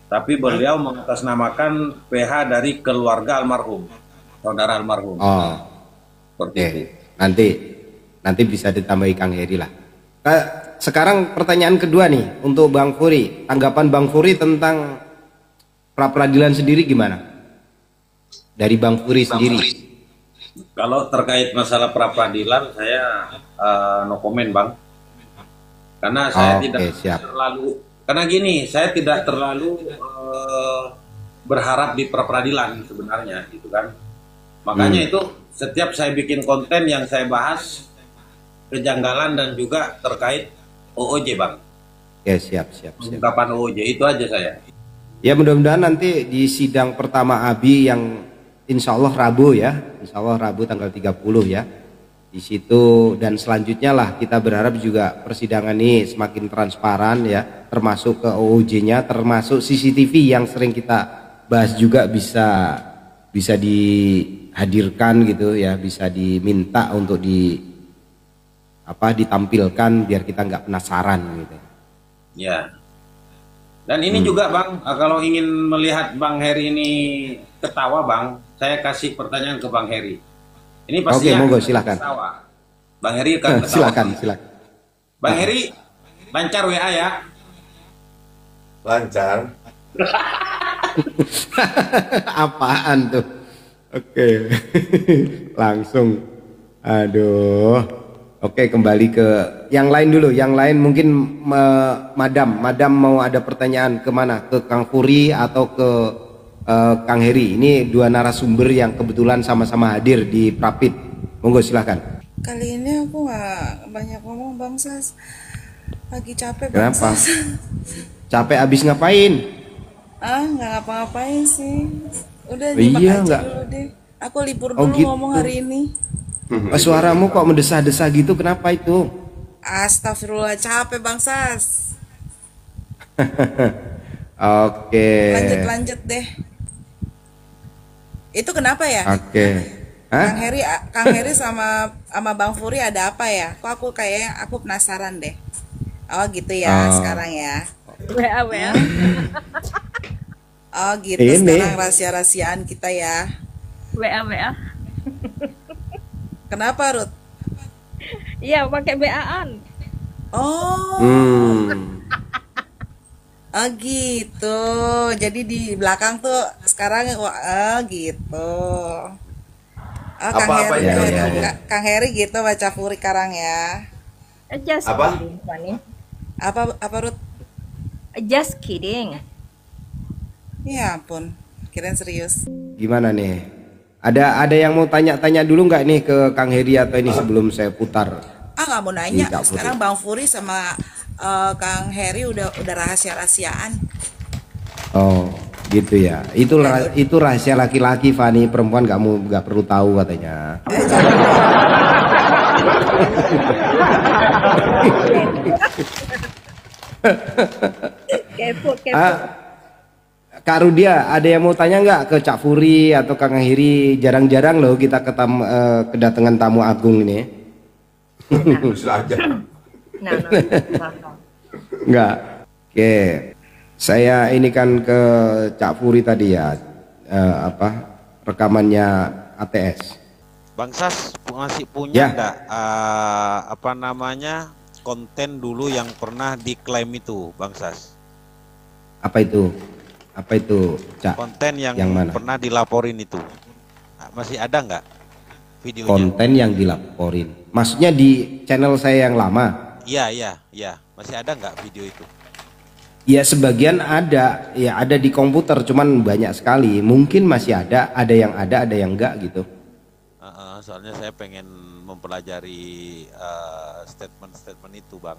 Tapi beliau mengatasnamakan PH dari keluarga almarhum, saudara almarhum. Oh, seperti itu. Nanti bisa ditambahi Kang Heri lah. Sekarang pertanyaan kedua nih untuk Bang Puri. Tanggapan Bang Puri tentang pra peradilan sendiri gimana? Dari Bang Puri sendiri. Kalau terkait masalah pra peradilan saya no comment, Bang. Karena saya saya tidak terlalu berharap di pra peradilan sebenarnya gitu kan. Makanya itu setiap saya bikin konten yang saya bahas kejanggalan dan juga terkait OOJ, Bang. Ya, siap. Ungkapan OOJ itu aja saya. Ya, mudah-mudahan nanti di sidang pertama ABI yang Insya Allah Rabu ya, Insya Allah Rabu tanggal 30 ya. Di situ dan selanjutnya lah kita berharap juga persidangan ini semakin transparan ya, termasuk ke OOJ-nya, termasuk CCTV yang sering kita bahas juga bisa dihadirkan gitu ya, bisa diminta untuk ditampilkan biar kita nggak penasaran gitu. Ya. Dan ini juga Bang, kalau ingin melihat Bang Heri ini ketawa Bang, saya kasih pertanyaan ke Bang Heri. Ini pasti monggo silakan. Ketawa. Bang Heri kan ketawa. Silakan. Bang Heri, lancar WA ya? Lancar. Apaan tuh? Oke. Langsung. Aduh. Oke, kembali ke yang lain dulu. Yang lain mungkin Madam mau ada pertanyaan kemana? Ke Kang Puri atau ke Kang Heri? Ini dua narasumber yang kebetulan sama-sama hadir di Prapit. Monggo silahkan. Kali ini aku nggak banyak ngomong Bang Sas. Lagi capek Bang Kenapa? Sas. Capek abis ngapain? Nggak ngapa-ngapain sih. Udah Iya, aja dulu deh. Aku libur dulu gitu. ngomong hari ini. Suaramu kok mendesah-desah gitu, kenapa itu? Astagfirullah, capek Bang Sas. Oke. Lanjut deh. Itu kenapa ya? Oke. Kang Heri sama Bang Puri ada apa ya? Kok aku penasaran deh. Oh gitu ya sekarang ya. WA. Oh gitu Ini. sekarang rahasia-rahasiaan kita ya. WA. Kenapa Ruth? Iya, pakai WA-an. Oh. Oh gitu. Jadi di belakang tuh sekarang gitu. Oh, Kang Heri gitu baca Puri karang ya. Just Apa? kidding, Fani. Apa Ruth? Just kidding. Ya ampun, kirain serius. Gimana nih? Ada yang mau tanya-tanya dulu nggak nih ke Kang Heri atau ini sebelum saya putar? Nggak mau nanya. Iya, Sekarang Bang Puri sama Kang Heri udah rahasia-rahasiaan. Oh, gitu ya. Itu rahasia laki-laki, Fani. Perempuan nggak perlu tahu katanya. kepo. Kak Rudia, ada yang mau tanya nggak ke Cak Furi atau Kang Heri? Jarang-jarang loh kita kedatangan tamu agung ini. Terus aja. Nah. Enggak. Oke. Saya ini kan ke Cak Furi tadi ya. Rekamannya ATS. Bang Sas masih punya Ya. nggak konten dulu yang pernah diklaim itu, Bang Sas? Apa itu? Apa itu, Cak? Konten yang mana? pernah dilaporin itu. Masih ada nggak videonya? Konten yang dilaporin. Maksudnya di channel saya yang lama? Iya. Masih ada nggak video itu? Ya sebagian ada, ya ada di komputer, cuman banyak sekali. Mungkin masih ada yang ada yang enggak gitu. Soalnya saya pengen mempelajari statement-statement itu, Bang.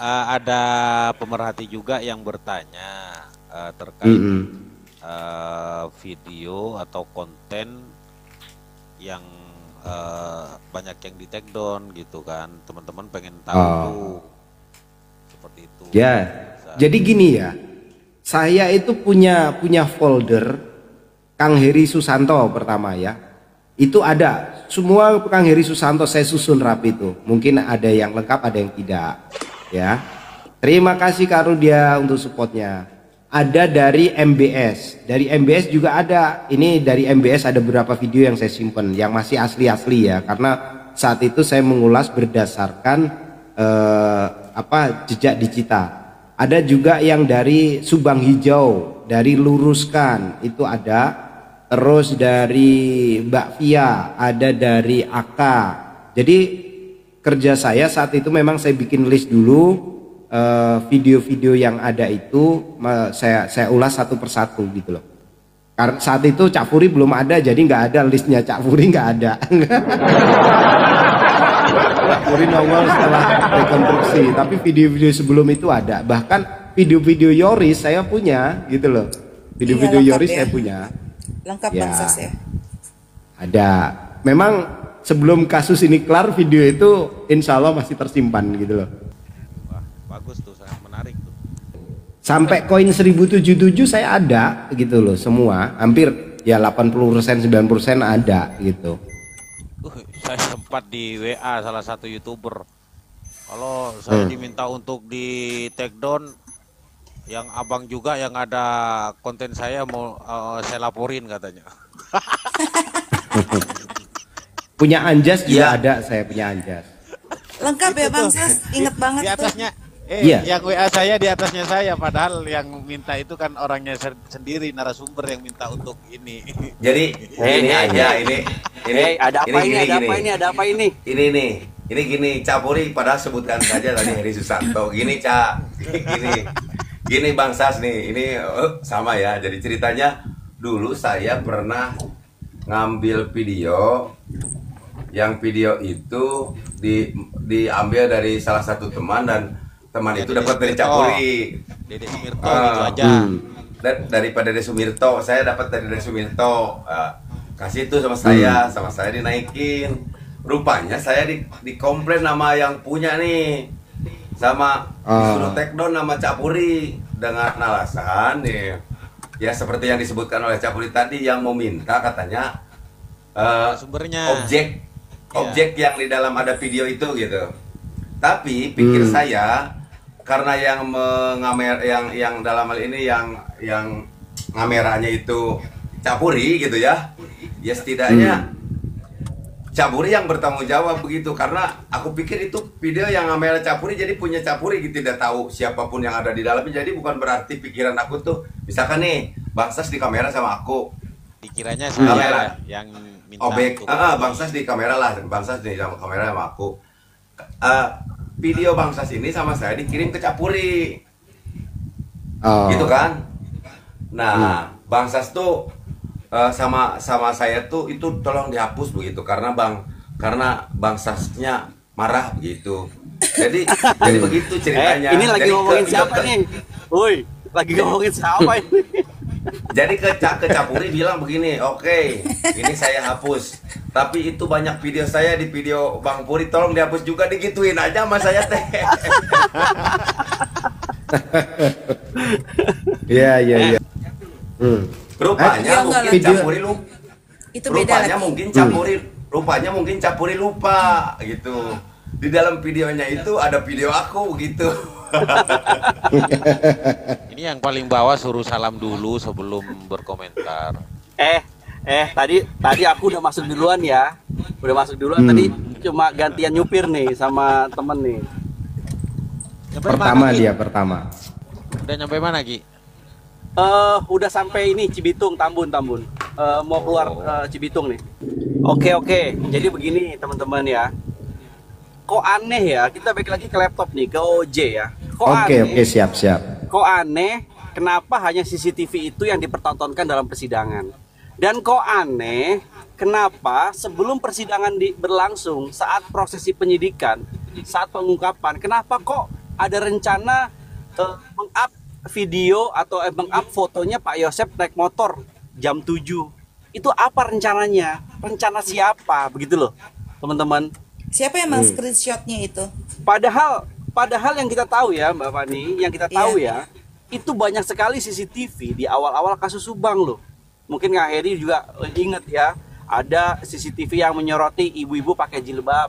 Ada pemerhati juga yang bertanya terkait video atau konten yang banyak yang di take down gitu kan. Teman-teman pengen tahu tuh seperti itu. Ya, jadi gini ya, saya itu punya folder Kang Heri Susanto pertama ya. Itu ada semua Kang Heri Susanto, saya susun rapi itu. Mungkin ada yang lengkap, ada yang tidak ya. Terima kasih Kak Rudia untuk supportnya. Ada dari MBS, dari MBS juga ada. Ini dari MBS ada beberapa video yang saya simpan yang masih asli ya, karena saat itu saya mengulas berdasarkan jejak digital. Ada juga yang dari Subang Hijau, dari Luruskan itu ada. Terus dari Mbak Via, ada dari Aka. Jadi kerja saya saat itu memang saya bikin list dulu video-video yang ada itu saya ulas satu persatu gitu loh. Karena saat itu Cak Furi belum ada, jadi nggak ada listnya Cak Furi, nggak ada. Cak Furi nongol setelah rekonstruksi, tapi video-video sebelum itu ada. Bahkan video-video Yoris saya punya gitu loh. Video-video Yoris saya punya. Lengkap Ya, Bang Sas ya. ada. Memang sebelum kasus ini kelar video itu insya Allah masih tersimpan gitu loh. Wah, bagus tuh, sangat menarik tuh. Sampai koin 1077 saya ada gitu loh, semua. Hampir ya 80% 90% ada gitu. Saya sempat di WA salah satu YouTuber. Kalau saya diminta untuk di take down, yang abang juga yang ada konten saya mau saya laporin katanya. Punya Anjas juga ada, saya punya Anjas. Lengkap ya Bang Sas, inget banget Di atasnya, Iya. yang WA saya di atasnya saya, padahal yang minta itu kan orangnya sendiri, narasumber yang minta untuk ini. Jadi ini aja ini ada apa ini? Ini nih. Ini gini, Cak Furi padahal sebutkan saja tadi Heri Susanto. Gini Cak. Gini Bang Sas nih, ini sama ya. Jadi ceritanya dulu saya pernah ngambil video, yang video itu diambil dari salah satu teman, dan teman itu dapat dari Cak Furi. Dede Sumirto gitu aja. Daripada Dede Sumirto, saya dapat dari Dede Sumirto. Kasih itu sama saya dinaikin. Rupanya saya dikomplain nama yang punya nih, sama disuruh take down nama Cak Furi dengan alasan nih, ya seperti yang disebutkan oleh Cak Furi tadi, yang meminta katanya sumbernya objek yang di dalam ada video itu gitu. Tapi pikir saya, karena yang mengamer yang dalam hal ini yang ngameranya itu Cak Furi gitu ya, ya setidaknya Cak Furi yang bertanggung jawab begitu, karena aku pikir itu video yang ngambil Cak Furi, jadi punya Cak Furi gitu, tidak tahu siapapun yang ada di dalamnya. Jadi bukan berarti pikiran aku tuh, misalkan nih Bang Sas di kamera sama aku, dikiranya saya yang minta untuk Bang Sas di kamera lah, Bang Sas di kamera sama aku. Video Bang Sas ini sama saya dikirim ke Cak Furi, gitu kan? Nah, Bang Sas tuh sama saya tuh itu tolong dihapus begitu, karena Bang Sasnya marah begitu. Jadi begitu ceritanya. Ini lagi ngomongin siapa nih? Woi, lagi ngomongin siapa ini? Jadi ke Cak Furi bilang begini, oke, ini saya hapus. Tapi itu banyak video saya di video Bang Furi, tolong dihapus juga, digituin aja sama saya teh. Iya, iya, iya. Rupanya Ya, enggak mungkin lah. Video- Capuri lupa. Itu beda Rupanya lagi. mungkin Capuri lupa gitu. Di dalam videonya itu ada video aku gitu. Ini yang paling bawah suruh salam dulu sebelum berkomentar. Tadi aku udah masuk duluan ya. Udah masuk duluan tadi, cuma gantian nyupir nih sama temen nih. Nyampe Pertama mana, Ki? dia pertama. Udah nyampe mana, Ki? Udah sampai ini Cibitung, Tambun. Mau keluar Cibitung nih. Oke. Jadi begini teman-teman ya. Kok aneh ya? Kita balik lagi ke laptop nih, ke OJ ya. Oke, siap. Kok aneh? Kenapa hanya CCTV itu yang dipertontonkan dalam persidangan? Dan kok aneh? Kenapa sebelum persidangan berlangsung, saat prosesi penyidikan, saat pengungkapan, kenapa kok ada rencana meng-up video atau meng-up fotonya Pak Yosep naik motor jam 7? Itu apa rencananya? Rencana siapa? Begitu loh, teman-teman. Siapa yang screenshotnya itu? Padahal yang kita tahu ya Mbak Fani, yang kita tahu ya, itu banyak sekali CCTV di awal-awal kasus Subang loh. Mungkin Kang Heri juga ingat ya, ada CCTV yang menyoroti ibu-ibu pakai jilbab,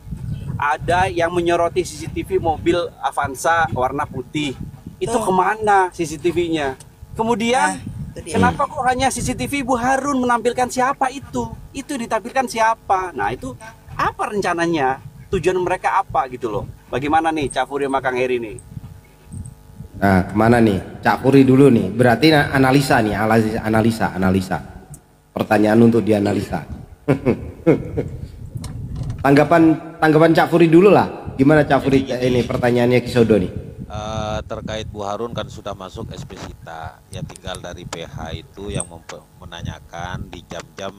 ada yang menyoroti CCTV mobil Avanza warna putih. Itu kemana CCTV-nya? Kemudian kenapa kok hanya CCTV Bu Harun menampilkan siapa itu? Itu ditampilkan siapa? Nah itu apa rencananya? Tujuan mereka apa gitu loh? Bagaimana nih Cak Furi sama Kang Heri nih? Nah, kemana nih? Cak Puri dulu nih. Berarti analisa nih, analisa. Pertanyaan untuk dianalisa. tanggapan Cak Puri dulu lah. Gimana Cak Puri ini pertanyaannya Kisodo nih? Terkait Bu Harun kan sudah masuk SP Sita. Ya tinggal dari PH itu yang menanyakan di jam-jam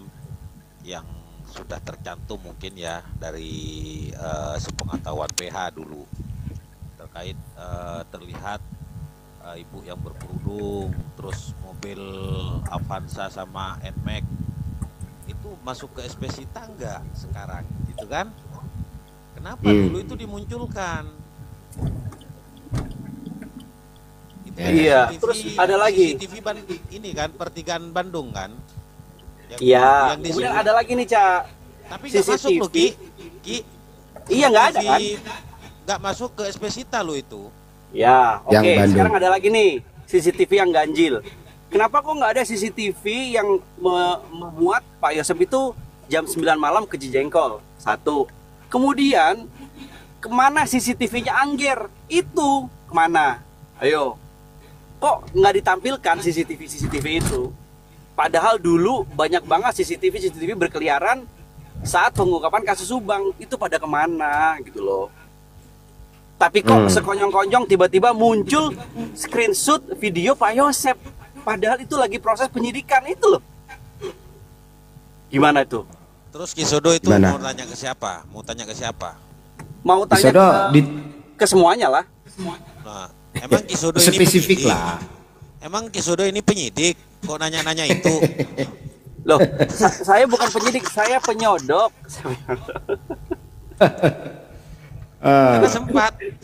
yang sudah tercantum mungkin ya dari sepengetahuan PH dulu terkait terlihat ibu yang berkerudung, terus mobil Avanza sama Nmax itu masuk ke SP Sita enggak sekarang gitu kan? Kenapa dulu itu dimunculkan? Itu kan Iya, CCTV, terus ada lagi. CCTV ini kan pertigaan Bandung kan? Iya, yang di kemudian sini. ada lagi nih Cak. Tapi nggak masuk loh Ki. Iya nggak ada kan? Nggak masuk ke SP Sita lo itu. Ya, oke. Yang Bandung. Sekarang ada lagi nih CCTV yang ganjil. Kenapa kok nggak ada CCTV yang memuat Pak Yosep itu jam 9 malam ke Cijengkol? Satu. Kemudian kemana CCTV-nya Angger? Itu kemana? Ayo. Kok nggak ditampilkan CCTV itu? Padahal dulu banyak banget CCTV berkeliaran saat pengungkapan kasus Subang. Itu pada kemana gitu loh. Tapi kok sekonyong-konyong tiba-tiba muncul screenshot video Pak Yosep. Padahal itu lagi proses penyidikan itu loh. Gimana itu? Terus Kisodo itu Gimana? mau tanya ke siapa? Mau tanya Kisodo ke semuanya lah. Nah, emang Kisodo ini spesifik penyidik? lah. Emang Kisodo ini penyidik? Kok nanya-nanya itu? Loh, saya bukan penyidik, saya penyodok. Karena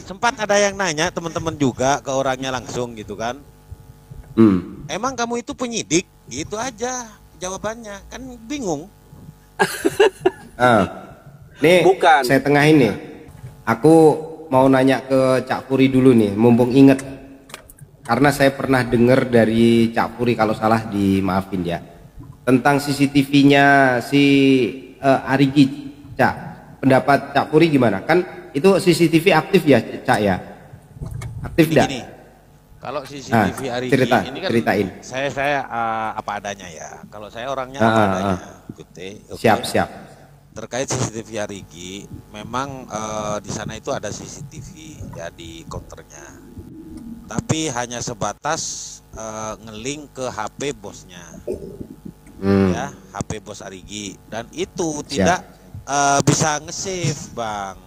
sempat ada yang nanya teman-teman juga ke orangnya langsung gitu kan. Emang kamu itu penyidik? Gitu aja jawabannya. Kan bingung. Nih, Bukan. saya tengahin nih. Aku mau nanya ke Cak Puri dulu nih, mumpung inget. Karena saya pernah dengar dari Cak Puri, kalau salah dimaafin ya. Tentang CCTV-nya si Arigi, Cak. Pendapat Cak Puri gimana? Kan itu CCTV aktif ya, Cak ya? Aktif enggak? Gini, kalau CCTV hari ini kan ceritain. saya apa adanya ya. Kalau saya orangnya apa adanya. Gitu, okay. Siap. Terkait CCTV Arigi, memang di sana itu ada CCTV ya di counternya. Tapi hanya sebatas ngelink ke HP bosnya. Ya, HP bos Arigi, dan itu tidak bisa nge-save, Bang.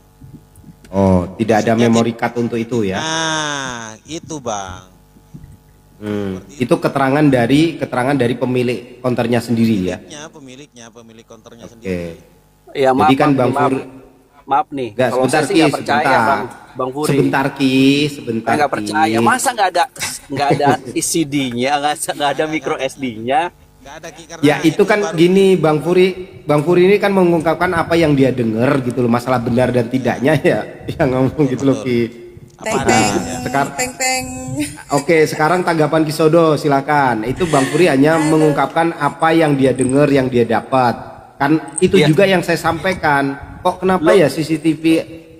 Oh, tidak ada Maksudnya memory card untuk itu ya? Nah, itu Bang. Itu keterangan dari pemilik konternya sendiri ya? Pemilik konternya Oke. sendiri. Ya, Jadi kan Bang Furi, Maaf nih, Enggak, kalau sebentar saya sih Ki, nggak percaya sebentar. Bang Furi. Sebentar Ki, sebentar Nggak Ki. percaya. Masa nggak ada CD-nya, nggak ada micro SD-nya? Nggak ada Ki, karena Ya itu kan baru- gini Bang Furi ini kan mengungkapkan apa yang dia dengar gitu loh, masalah benar dan tidaknya ya yang ngomong gitu loh Ki. Teng Apa teng adanya. Sekarang teng teng. Oke, sekarang tanggapan Kisodo silakan. Itu Bang Furi hanya mengungkapkan apa yang dia dengar, yang dia dapat. Kan itu Iya. juga yang saya sampaikan. Kok kenapa ya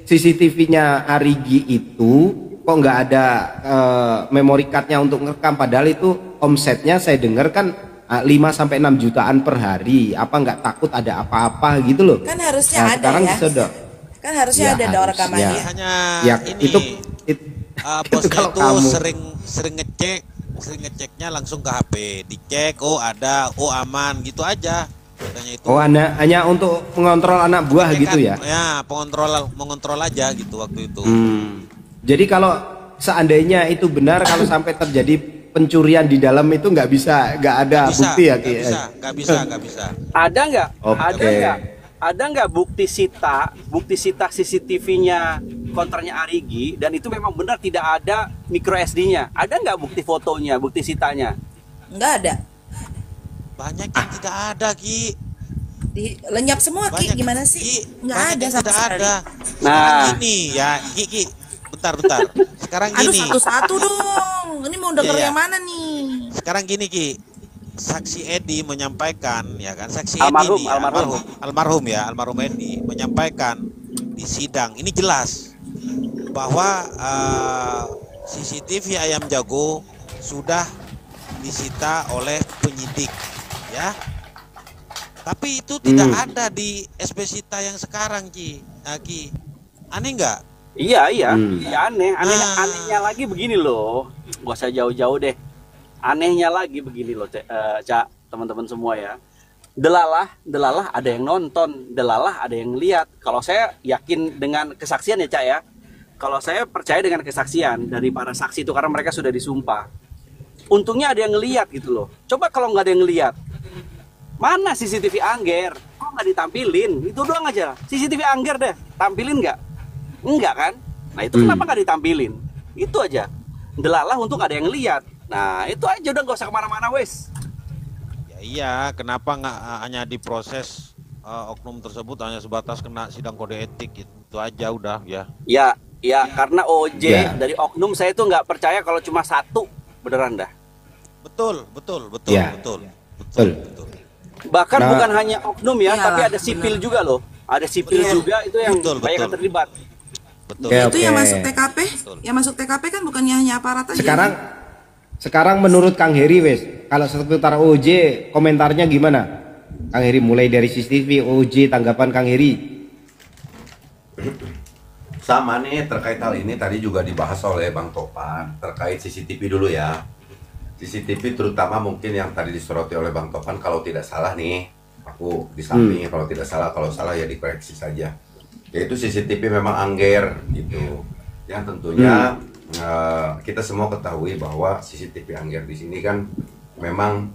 CCTV-nya Arigi itu kok nggak ada memory card-nya untuk ngerekam, padahal itu omsetnya saya dengar kan 5 sampai 6 jutaan per hari. Apa nggak takut ada apa-apa gitu loh. Kan harusnya Nah, ada sekarang ya. Kisodo. Kan harusnya Ya, ada dong harusnya. rekamannya. hanya Ya, ini itu bosnya kalau itu kamu sering ngeceknya langsung ke HP, dicek, oh ada, oh aman, gitu aja. Katanya itu. Oh, hanya untuk mengontrol anak buah Ngecek gitu kan, ya. Ya, mengontrol aja gitu waktu itu. Jadi kalau seandainya itu benar, kalau sampai terjadi pencurian di dalam itu nggak ada bukti ya Ki? Nggak bisa. Ada nggak? Oke. Ada nggak bukti sita CCTV-nya konternya Arigi dan itu memang benar tidak ada micro SD-nya? Ada nggak bukti fotonya, bukti sitanya? Nggak ada. Banyak yang tidak ada, Ki. Lenyap semua Ki, Banyak, gimana sih? Ki. Nggak Banyak ada yang sama tidak sekali. ada. Sekarang Nah. gini ya, Ki. Bentar. Sekarang Aduh, gini. satu-satu dong. Ini mau denger Iya, iya. yang mana nih? Sekarang gini, Ki. Saksi Edi menyampaikan, ya kan, saksi Almarhum, Edi nih, almarhum Edi menyampaikan di sidang ini jelas bahwa CCTV Ayam Jago sudah disita oleh penyidik, ya. Tapi itu tidak ada di SP Sita yang sekarang, Ki. Aneh nggak? Iya, Ya aneh. Nah. Anehnya lagi begini loh. Gak usah jauh-jauh deh. Anehnya lagi begini loh, Cak, teman-teman semua ya. Delalah ada yang nonton, delalah ada yang lihat. Kalau saya yakin dengan kesaksian ya, Cak ya. Kalau saya percaya dengan kesaksian dari para saksi itu karena mereka sudah disumpah. Untungnya ada yang ngelihat gitu loh. Coba kalau nggak ada yang ngelihat, mana CCTV Angger? Kok nggak ditampilin? Itu doang aja. CCTV Angger deh, tampilin nggak? Enggak kan? Nah itu kenapa nggak ditampilin? Itu aja. Delalah untung ada yang lihat. Nah itu aja, udah nggak usah kemana-mana wes. Ya iya, kenapa nggak hanya diproses oknum tersebut hanya sebatas kena sidang kode etik, itu aja udah ya. Ya karena OJ Ya. dari oknum saya tuh nggak percaya kalau cuma satu, beneran dah. Betul. Ya. Betul. Bahkan Nah. bukan hanya oknum ya, Iyalah, tapi ada sipil juga loh. Ada sipil Betul. juga itu yang Betul, banyak yang betul. terlibat. Betul. Oke, Itu yang oke. masuk TKP? Yang masuk TKP kan bukannya hanya aparat aja. Sekarang menurut Kang Heri wes, kalau seputar OJ komentarnya gimana? Kang Heri mulai dari CCTV OJ, tanggapan Kang Heri. Sama nih terkait hal ini tadi juga dibahas oleh Bang Topan terkait CCTV dulu ya. CCTV terutama mungkin yang tadi disoroti oleh Bang Topan, kalau tidak salah nih, aku di sampingnya kalau tidak salah, kalau salah ya dikoreksi saja. Yaitu CCTV memang Angger gitu. Yang tentunya kita semua ketahui bahwa CCTV Angger di sini kan memang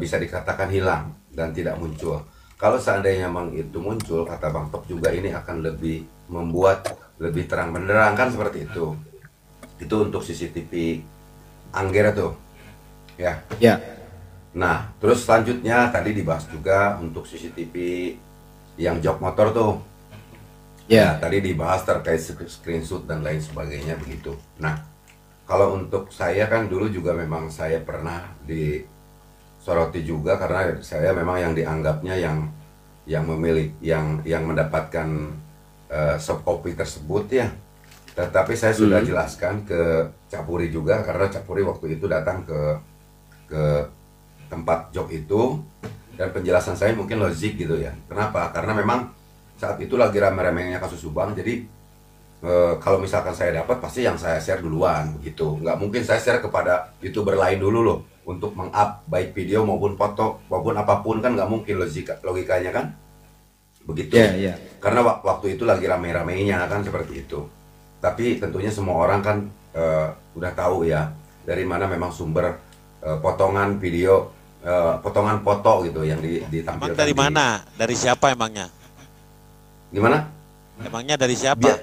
bisa dikatakan hilang dan tidak muncul. Kalau seandainya memang itu muncul, kata Bang Top juga, ini akan lebih membuat lebih terang benderang kan seperti itu. Itu untuk CCTV Angger tuh. Ya. Nah, terus selanjutnya tadi dibahas juga untuk CCTV yang jok motor tuh. Ya, tadi dibahas terkait screenshot dan lain sebagainya begitu. Nah, kalau untuk saya kan dulu juga memang saya pernah disoroti juga karena saya memang yang dianggapnya yang memilih yang mendapatkan soft copy tersebut ya. Tetapi saya sudah jelaskan ke Capuri juga karena Capuri waktu itu datang ke tempat job itu dan penjelasan saya mungkin logik gitu ya. Kenapa? Karena memang saat itu lagi rame-ramenya kasus Subang, jadi kalau misalkan saya dapat pasti yang saya share duluan begitu. Nggak mungkin saya share kepada YouTuber lain dulu loh untuk meng-up baik video maupun foto maupun apapun, kan nggak mungkin logikanya kan begitu. Karena waktu itu lagi rame-ramenya kan seperti itu. Tapi tentunya semua orang kan udah tahu ya dari mana memang sumber potongan video, potongan foto gitu yang ditampilkan. Emang dari mana? Dari siapa emangnya? Gimana? Emangnya dari siapa? Biar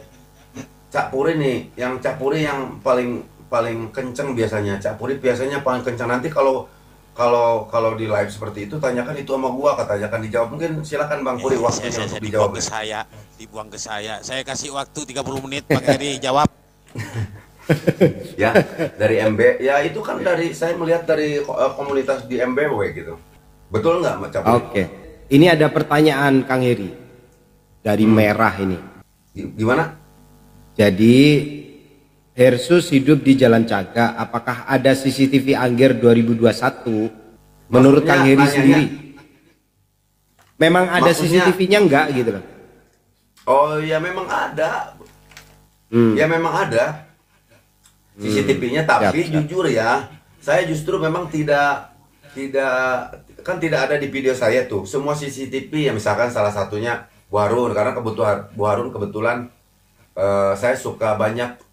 Cak Puri nih, yang Cak Puri yang paling paling kenceng biasanya. Cak Puri biasanya paling kenceng. Nanti kalau kalau di live seperti itu tanyakan itu sama gua, katanya kan dijawab. Mungkin silakan Bang Puri waktunya untuk dijawab. Dibuang ke saya. Saya kasih waktu 30 menit Bang Heri jawab. Ya, dari MB. Ya itu kan dari saya melihat dari komunitas di MBW gitu. Betul nggak Cak Puri? Oke. Ini ada pertanyaan Kang Heri dari Merah ini. Gimana? Jadi Hersus hidup di Jalan Caga, apakah ada CCTV Angger 2021? Menurut Maksudnya, Kang Heri nanyanya, sendiri, memang ada maksudnya, CCTV-nya enggak gitu loh? Oh ya memang ada. Ya memang ada CCTV-nya, tapi Siap. jujur ya, saya justru memang tidak ada di video saya tuh. Semua CCTV ya, misalkan salah satunya Bu Harun, karena Bu Harun kebetulan saya suka banyak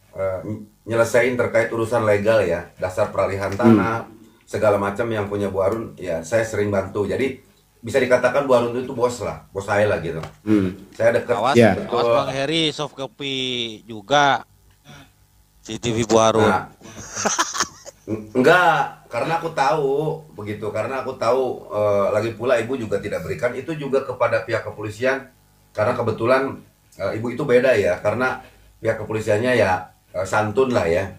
nyelesain terkait urusan legal ya, dasar peralihan tanah segala macam yang punya Bu Harun ya, saya sering bantu. Jadi bisa dikatakan Bu Harun itu bos lah, bos saya lah gitu. Saya dekat. Awas, Ya. awas Bang Heri, soft copy juga CCTV Bu Harun. Nah, enggak, karena aku tahu begitu, karena aku tahu lagi pula ibu juga tidak berikan itu juga kepada pihak kepolisian, karena kebetulan ibu itu beda ya, karena pihak kepolisiannya ya santun lah ya,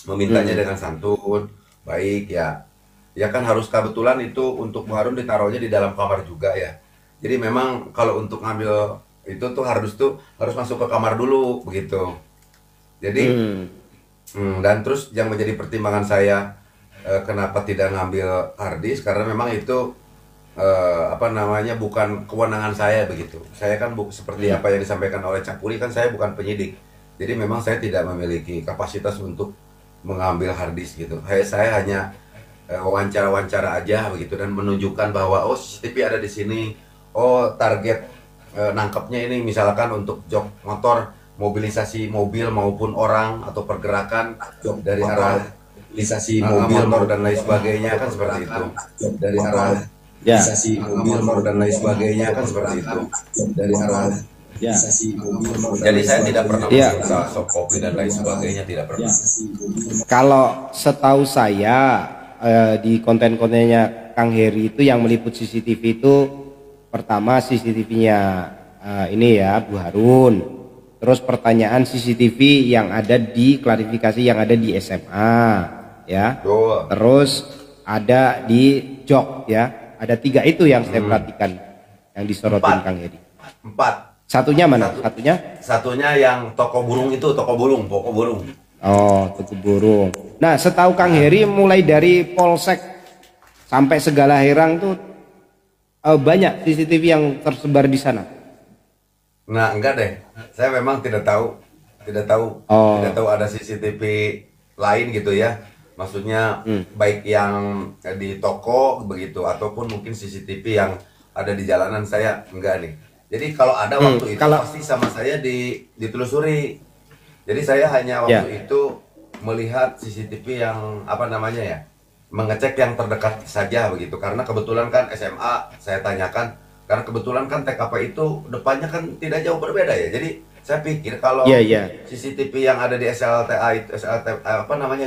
memintanya dengan santun, baik ya. Ya kan harus kebetulan itu untuk Bu Harun ditaruhnya di dalam kamar juga ya. Jadi memang kalau untuk ngambil itu tuh harus masuk ke kamar dulu begitu. Jadi dan terus yang menjadi pertimbangan saya kenapa tidak ngambil harddisk, karena memang itu bukan kewenangan saya begitu. Saya kan seperti apa yang disampaikan oleh Cak Puri, kan saya bukan penyidik. Jadi memang saya tidak memiliki kapasitas untuk mengambil harddisk gitu. Saya hanya wawancara-wawancara aja begitu dan menunjukkan bahwa oh CCTV ada di sini. Oh target nangkepnya ini misalkan untuk jok motor, mobilisasi mobil maupun orang atau pergerakan dari arah mobilisasi mobil dan lain sebagainya kan seperti itu. Dari arah mobilisasi mobil dan lain sebagainya kan seperti itu. Dari arah jadi saya tidak pernah masuk ke soft copy dan lain sebagainya, tidak pernah. Kalau setahu saya di konten-kontennya Kang Heri itu yang meliput CCTV itu pertama CCTV-nya ini ya Bu Harun, terus pertanyaan CCTV yang ada di klarifikasi yang ada di SMA ya, terus ada di jok ya, ada 3 itu yang saya perhatikan yang disorotin Kang Heri. 4. Satunya mana? Satunya yang toko burung itu, pokok burung. Oh, toko burung. Nah, setahu Kang Heri mulai dari Polsek sampai Segala Herang tuh banyak CCTV yang tersebar di sana. Nah, enggak deh. Saya memang tidak tahu tidak tahu ada CCTV lain gitu ya. Maksudnya baik yang di toko begitu ataupun mungkin CCTV yang ada di jalanan, saya enggak nih. Jadi kalau ada waktu itu pasti sama saya ditelusuri. Jadi saya hanya waktu itu melihat CCTV yang mengecek yang terdekat saja begitu. Karena kebetulan kan SMA saya tanyakan, karena kebetulan kan TKP itu depannya kan tidak jauh berbeda ya. Jadi saya pikir kalau CCTV yang ada di SLTA itu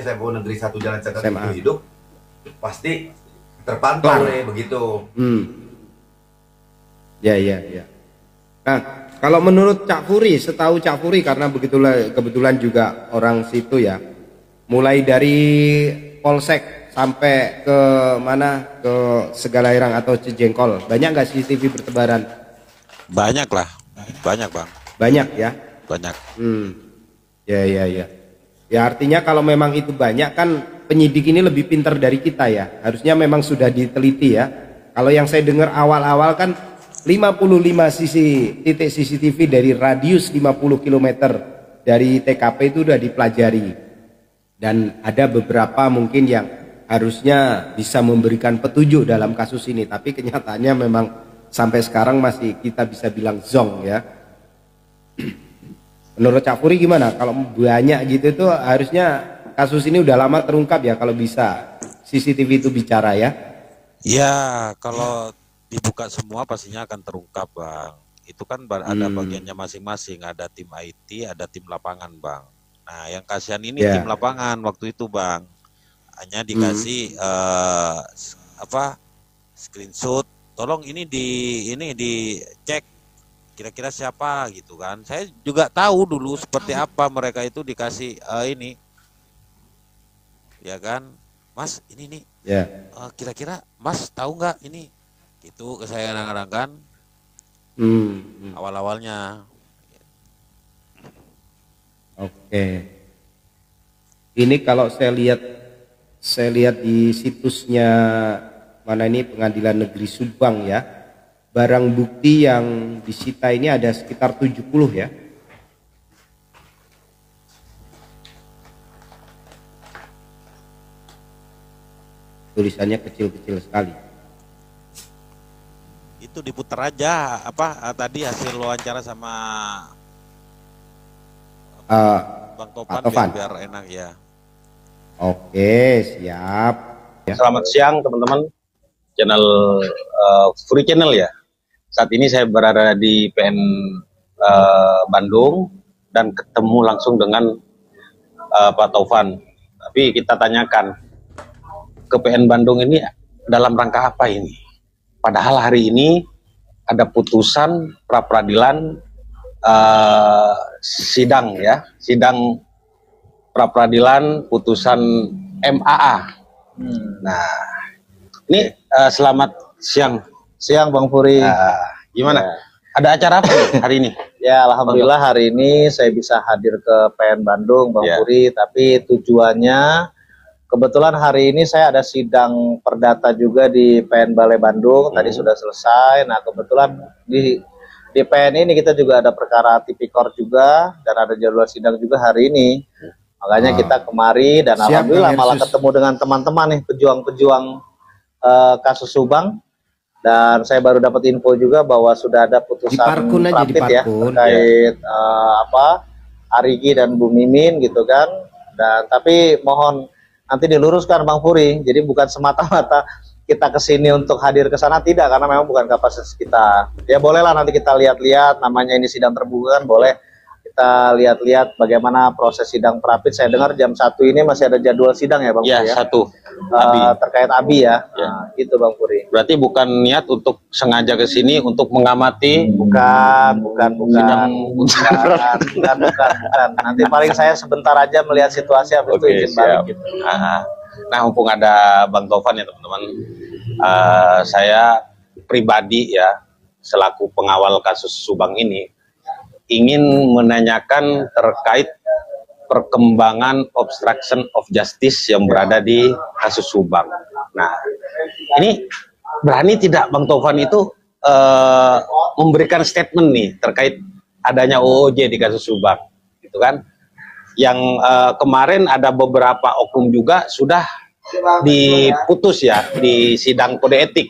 Sebu Negeri 1 Jalan Cagat itu hidup, pasti terpantau begitu. Ya. Nah, kalau menurut Cak Puri, setahu Cak Puri karena kebetulan juga orang situ ya, mulai dari Polsek sampai ke mana, ke Segala Herang atau Cijengkol, banyak nggak CCTV bertebaran? Banyak lah, banyak Bang. Banyak ya? Banyak. Ya. Ya artinya kalau memang itu banyak kan penyidik ini lebih pintar dari kita ya. Harusnya memang sudah diteliti ya. Kalau yang saya dengar awal-awal kan 55 titik CCTV dari radius 50 km dari TKP itu sudah dipelajari. Dan ada beberapa mungkin yang harusnya bisa memberikan petunjuk dalam kasus ini. Tapi kenyataannya memang sampai sekarang masih kita bisa bilang zong ya. Menurut Cak Puri gimana? Kalau banyak gitu tuh harusnya kasus ini udah lama terungkap ya kalau bisa CCTV itu bicara ya. Ya kalau dibuka semua pastinya akan terungkap Bang. Itu kan ada bagiannya masing-masing, ada tim IT, ada tim lapangan, Bang. Nah, yang kasihan ini tim lapangan waktu itu, Bang. Hanya dikasih screenshot, tolong ini dicek kira-kira siapa gitu kan. Saya juga tahu dulu seperti apa mereka itu dikasih ini. Ya kan? Mas, ini nih. Kira-kira Mas tahu nggak ini? Itu ke saya kadang-kadang kan. Awal-awalnya. Oke. Ini kalau saya lihat di situsnya mana ini Pengadilan Negeri Subang ya. Barang bukti yang disita ini ada sekitar 70 ya. Tulisannya kecil-kecil sekali. Itu diputar aja tadi hasil wawancara sama Bang Topan biar enak ya. Oke, siap. Selamat siang teman-teman channel Free Channel ya. Saat ini saya berada di PN Bandung dan ketemu langsung dengan Pak Taufan. Tapi kita tanyakan ke PN Bandung ini dalam rangka apa ini? Padahal hari ini ada putusan pra peradilan sidang pra peradilan putusan MAA. Nah, ini selamat siang Bang Puri. Gimana? Ada acara apa hari ini? Ya, alhamdulillah hari ini saya bisa hadir ke PN Bandung Bang Puri, tapi tujuannya kebetulan hari ini saya ada sidang perdata juga di PN Balai Bandung, tadi sudah selesai. Nah, kebetulan di PN ini kita juga ada perkara tipikor juga, dan ada jadwal sidang juga hari ini. Makanya kita kemari, dan alhamdulillah malah ketemu dengan teman-teman nih, pejuang-pejuang kasus Subang. Dan saya baru dapat info juga bahwa sudah ada putusan Rapid ya, terkait Arigi dan Bu Mimin gitu kan. Dan tapi mohon nanti diluruskan Bang Puri, jadi bukan semata-mata kita kesini untuk hadir ke sana, tidak, karena memang bukan kapasitas kita. Ya bolehlah nanti kita lihat-lihat, namanya ini sidang terbuka kan, boleh kita lihat-lihat bagaimana proses sidang Rapid. Saya dengar jam 1 ini masih ada jadwal sidang ya Bang Puri ya? 1 terkait Abi ya, nah, gitu Bang Puri. Berarti bukan niat untuk sengaja ke sini untuk mengamati? Bukan. Nanti paling saya sebentar aja melihat situasi, habis itu izin balik gitu. Nah, mumpung ada Bang Taufan ya teman-teman, saya pribadi ya selaku pengawal kasus Subang ini ingin menanyakan terkait perkembangan obstruction of justice yang berada di kasus Subang. Nah, ini berani tidak Bang Taufan itu memberikan statement nih terkait adanya OOJ di kasus Subang, gitu kan? Yang kemarin ada beberapa oknum juga sudah diputus ya di sidang kode etik.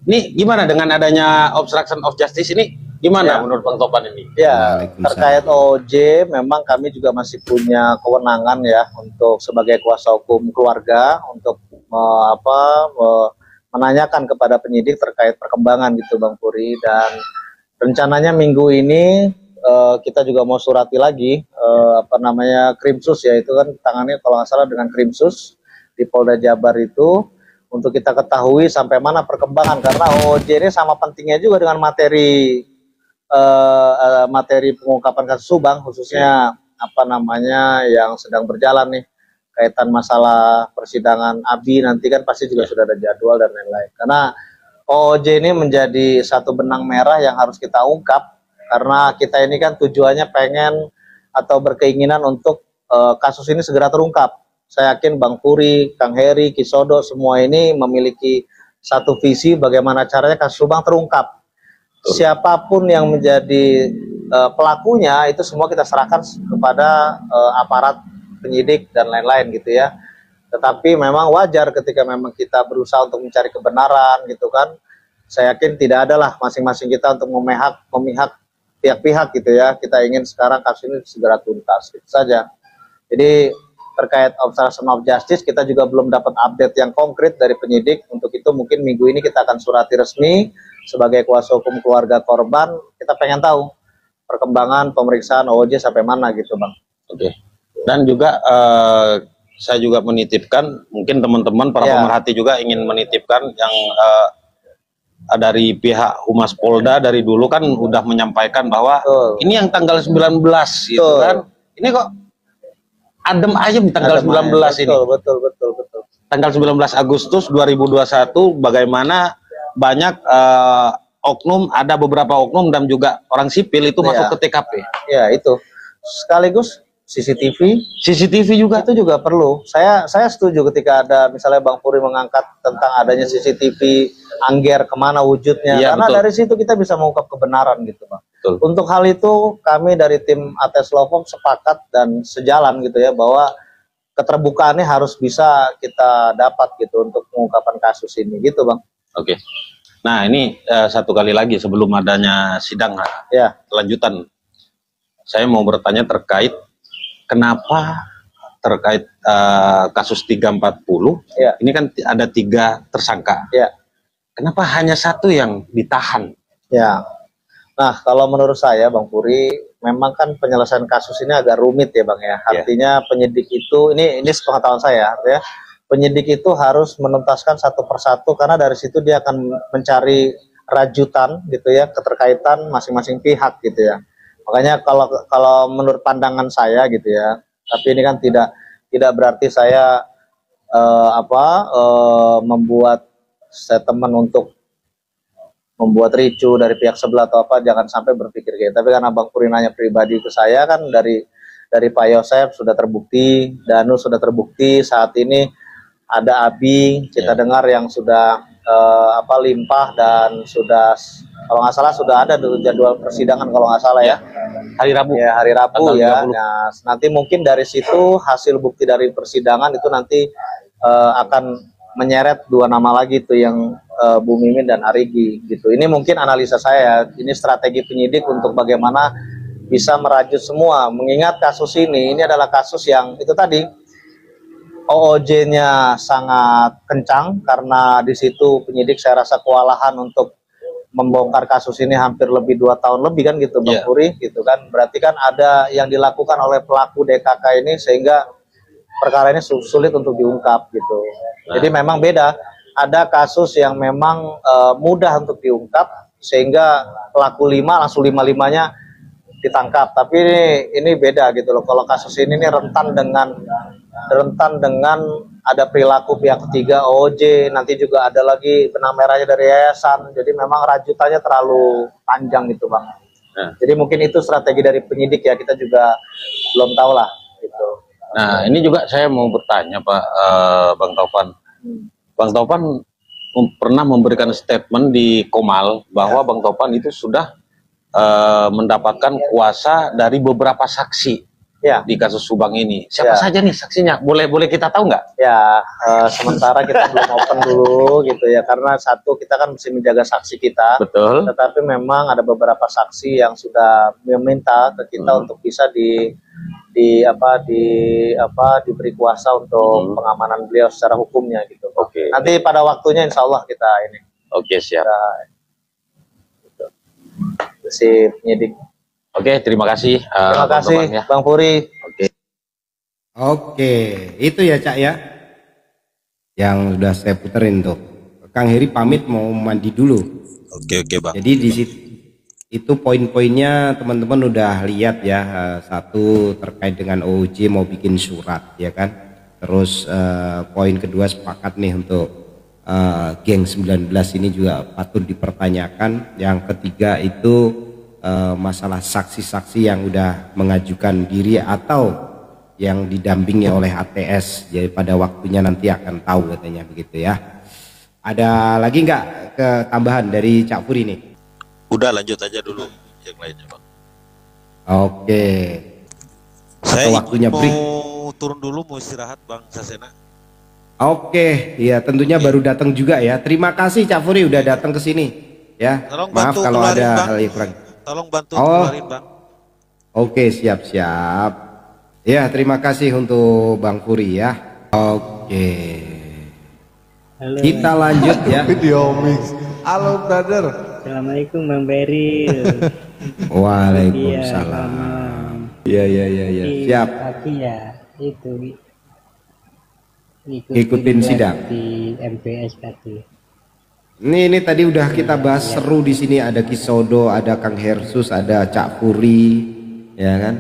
Ini gimana dengan adanya obstruction of justice ini? Gimana menurut Bang Topan ini? Ya, terkait OOJ memang kami juga masih punya kewenangan ya untuk sebagai kuasa hukum keluarga untuk menanyakan kepada penyidik terkait perkembangan gitu Bang Puri. Dan rencananya minggu ini kita juga mau surati lagi Krimsus ya, itu kan tangannya kalau nggak salah dengan Krimsus di Polda Jabar itu, untuk kita ketahui sampai mana perkembangan, karena OOJ ini sama pentingnya juga dengan materi pengungkapan kasus Subang, khususnya yang sedang berjalan nih, kaitan masalah persidangan Abi nanti kan pasti juga sudah ada jadwal dan lain-lain. Karena OOJ ini menjadi satu benang merah yang harus kita ungkap, karena kita ini kan tujuannya pengen atau berkeinginan untuk kasus ini segera terungkap. Saya yakin Bang Puri, Kang Heri, Kisodo semua ini memiliki satu visi bagaimana caranya kasus Subang terungkap. Siapapun yang menjadi pelakunya itu semua kita serahkan kepada aparat penyidik dan lain-lain gitu ya. Tetapi memang wajar ketika memang kita berusaha untuk mencari kebenaran gitu kan. Saya yakin tidak adalah masing-masing kita untuk memihak pihak-pihak gitu ya. Kita ingin sekarang kasus ini segera tuntas gitu saja. Jadi terkait obstruction of justice kita juga belum dapat update yang konkret dari penyidik. Untuk itu mungkin minggu ini kita akan surati resmi sebagai kuasa hukum keluarga korban. Kita pengen tahu perkembangan pemeriksaan OOJ sampai mana gitu Bang. Oke. Dan juga saya juga menitipkan, mungkin teman-teman para pemerhati juga ingin menitipkan yang dari pihak Humas Polda dari dulu kan udah menyampaikan bahwa ini yang tanggal 19 gitu kan. Ini kok adem ayem tanggal 19 ini. Betul. Tanggal 19 Agustus 2021 bagaimana banyak oknum, ada beberapa oknum dan juga orang sipil itu masuk ke TKP. Ya, itu. Sekaligus CCTV juga itu juga perlu. Saya setuju ketika ada misalnya Bang Puri mengangkat tentang adanya CCTV Angger kemana wujudnya, karena dari situ kita bisa mengungkap kebenaran gitu Bang. Betul. Untuk hal itu kami dari tim ATS Lawfirm sepakat dan sejalan gitu ya, bahwa keterbukaannya harus bisa kita dapat gitu untuk pengungkapan kasus ini gitu Bang. Oke. Nah ini satu kali lagi sebelum adanya sidang lanjutan, saya mau bertanya terkait kenapa terkait kasus 340 ini kan ada 3 tersangka. Kenapa hanya 1 yang ditahan? Nah kalau menurut saya Bang Puri, memang kan penyelesaian kasus ini agak rumit ya Bang ya. Artinya penyidik itu, ini sepengetahuan saya, artinya penyidik itu harus menuntaskan satu persatu, karena dari situ dia akan mencari rajutan gitu ya, keterkaitan masing-masing pihak gitu ya. Makanya kalau menurut pandangan saya gitu ya, tapi ini kan tidak berarti saya membuat statement untuk membuat ricu dari pihak sebelah atau apa, jangan sampai berpikir gitu. Tapi karena Bang Puri nanya pribadi ke saya kan, dari Pak Yosef sudah terbukti, Danu sudah terbukti, saat ini ada Abi, kita dengar yang sudah limpah dan sudah, kalau nggak salah sudah ada jadwal persidangan kalau nggak salah ya, hari Rabu ya. Nah, nanti mungkin dari situ hasil bukti dari persidangan itu nanti akan menyeret 2 nama lagi tuh, yang Bu Mimin dan Arigi gitu. Ini mungkin analisa saya, ini strategi penyidik untuk bagaimana bisa merajut semua, mengingat kasus ini adalah kasus yang itu tadi OOJ-nya sangat kencang, karena di situ penyidik saya rasa kewalahan untuk membongkar kasus ini hampir lebih 2 tahun lebih kan gitu Bang Puri gitu kan. Berarti kan ada yang dilakukan oleh pelaku DKK ini sehingga perkara ini sulit untuk diungkap gitu. Jadi memang beda, ada kasus yang memang mudah untuk diungkap sehingga pelaku 5 langsung 5-5-nya ditangkap, tapi ini beda gitu loh. Kalau kasus ini rentan dengan ada perilaku pihak ketiga OOJ, nanti juga ada lagi benang merahnya dari yayasan, jadi memang rajutannya terlalu panjang gitu Bang. Jadi mungkin itu strategi dari penyidik ya, kita juga belum tahu lah gitu. Nah ini juga saya mau bertanya Pak Bang Taufan. Bang Taufan pernah memberikan statement di Komal bahwa Bang Taufan itu sudah mendapatkan kuasa dari beberapa saksi di kasus Subang ini. Siapa saja nih saksinya? Boleh kita tahu nggak? Ya, sementara kita belum open dulu gitu ya, karena satu kita kan mesti menjaga saksi kita. Betul. Tetapi memang ada beberapa saksi yang sudah meminta ke kita untuk bisa diberi kuasa untuk pengamanan beliau secara hukumnya gitu. Oke. Nanti pada waktunya insya Allah kita ini. Oke, siap. Si penyidik. Oke, terima kasih. Terima kasih Bang Puri. Oke, itu ya Cak ya, yang sudah saya puterin tuh. Kang Heri pamit mau mandi dulu. Oke Bang. Jadi di situ itu poin-poinnya teman-teman udah lihat ya. Satu terkait dengan OOJ mau bikin surat ya kan. Terus poin kedua sepakat nih untuk geng 19 ini juga patut dipertanyakan. Yang ketiga itu masalah saksi-saksi yang udah mengajukan diri atau yang didampingi oleh ATS. Jadi pada waktunya nanti akan tahu katanya begitu ya. Ada lagi nggak ketambahan dari Cak Puri nih? Udah lanjut aja dulu yang lainnya Bang. Oke. Saya waktunya mau break. Turun dulu, mau istirahat Bang Sasena. Oke, ya tentunya baru datang juga ya. Terima kasih Cak Puri udah datang ke sini ya. Tolong Maaf bantu kalau keluarin, ada Bang. hal yang kurang. Tolong bantu keluarin Bang. Oke, siap-siap. Ya, terima kasih untuk Bang Puri ya. Oke. Halo. Kita lanjut ya. Video mix. Halo brother. Assalamualaikum Bang Beril. Waalaikumsalam. Iya. Siap. Tadi ya itu Ikutin sidang di MPS tadi. Ini tadi udah kita bahas seru di sini, ada Kisodo, ada Kang Hersus, ada Cak Puri, ya kan?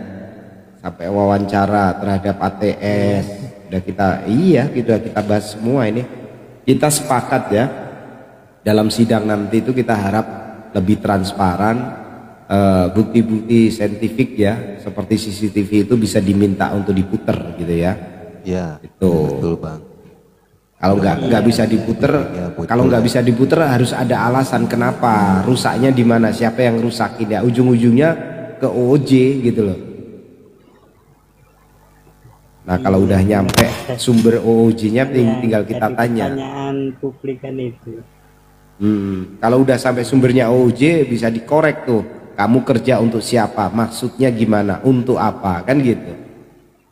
Sampai wawancara terhadap ATS. Udah kita bahas semua ini. Kita sepakat ya. Dalam sidang nanti itu kita harap lebih transparan, bukti-bukti saintifik ya, seperti CCTV itu bisa diminta untuk diputer gitu ya. Iya. Itu. Betul Bang. Kalau nggak bisa diputer, kalau nggak bisa diputer harus ada alasan kenapa, rusaknya di mana, siapa yang rusakin ya, ujung-ujungnya ke OOJ gitu loh. Nah kalau udah nyampe sumber OOJ-nya tinggal kita tanya. Pertanyaan publik kan itu. Kalau udah sampai sumbernya OOJ bisa dikorek tuh, kamu kerja untuk siapa, maksudnya gimana, untuk apa, kan gitu,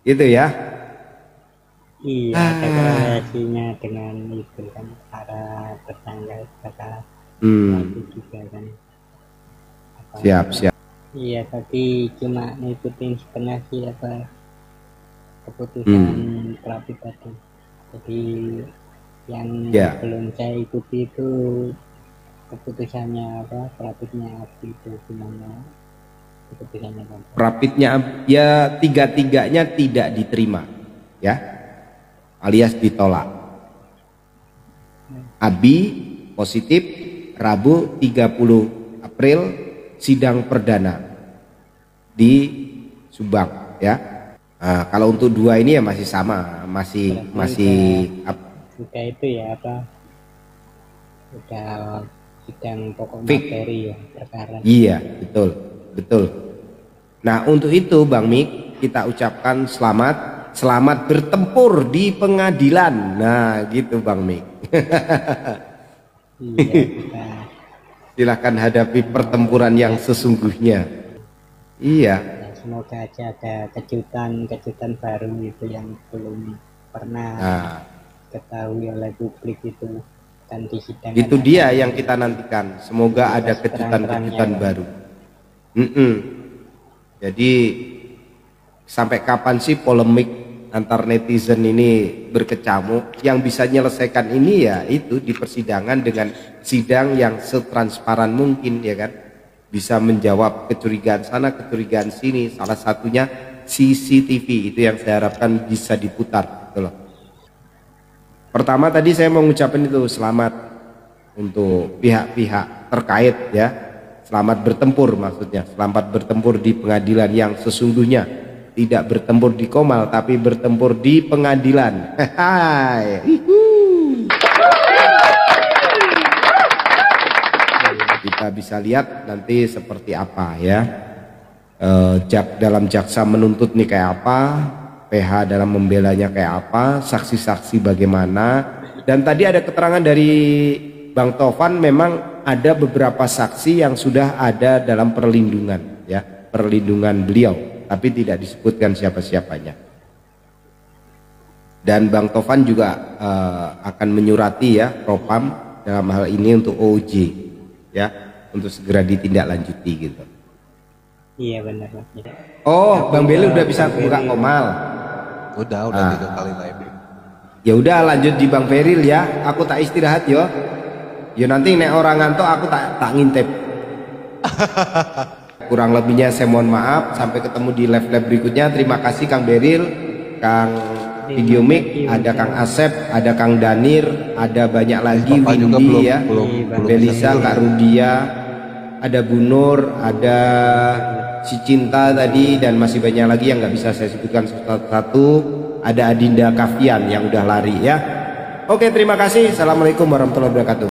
gitu ya. Iya, ada korelasinya dengan itu kan, para tersangka kata juga kan. Siap. Iya, tapi cuma ngikutin setengah sih keputusan Prapit tadi. Jadi yang belum saya ikuti itu keputusannya Prapitnya itu gimana keputusannya kan? Prapitnya ya tiga-tiganya tidak diterima ya, alias ditolak. Abi positif, Rabu 30 April sidang perdana di Subang ya. Nah, kalau untuk dua ini ya masih sama, masih udah itu ya udah sidang pokok materi ya perkara. Iya, betul. Nah, untuk itu Bang Mik kita ucapkan selamat bertempur di pengadilan. Nah, gitu Bang Mik. Iya, silahkan hadapi pertempuran yang sesungguhnya. Iya. Ya, semoga aja ada kejutan baru itu yang belum pernah ketahui oleh publik itu dan di sidang. Itu dia yang kita nantikan. Semoga ada kejutan-kejutan baru. Jadi sampai kapan sih polemik antar netizen ini berkecamuk? Yang bisa menyelesaikan ini ya itu di persidangan dengan sidang yang setransparan mungkin ya kan, bisa menjawab kecurigaan sana kecurigaan sini, salah satunya CCTV itu yang saya harapkan bisa diputar gitu loh. Pertama tadi saya mau ngucapin itu selamat untuk pihak-pihak terkait ya, selamat bertempur maksudnya, selamat bertempur di pengadilan yang sesungguhnya, tidak bertempur di Komal tapi bertempur di pengadilan. Kita bisa lihat nanti seperti apa ya, dalam jaksa menuntut nih kayak apa, PH dalam membelanya kayak apa, saksi-saksi bagaimana. Dan tadi ada keterangan dari Bang Tovan, memang ada beberapa saksi yang sudah ada dalam perlindungan ya, perlindungan beliau, tapi tidak disebutkan siapa-siapanya. Dan Bang Tovan juga akan menyurati ya Propam dalam hal ini untuk OJ ya, untuk segera ditindaklanjuti gitu. Iya benar. Oh, Bang Beli udah bisa buka Komal. Udah 3 kali live. Ya udah lanjut di Bang Feril ya. Aku tak istirahat yo. Yo nanti nek orang ngantuk aku tak ngintip. Kurang lebihnya saya mohon maaf. Sampai ketemu di live berikutnya. Terima kasih Kang Beril, Kang Video Mic, ada Kang Asep, ada Kang Danir, ada banyak lagi, Windy ya, Belisa, Kak Rudia, ada Bu Nur, ada si Cinta tadi, dan masih banyak lagi yang nggak bisa saya sebutkan satu-satu. Ada Adinda Kavian yang udah lari ya. Oke, terima kasih. Assalamualaikum warahmatullahi wabarakatuh.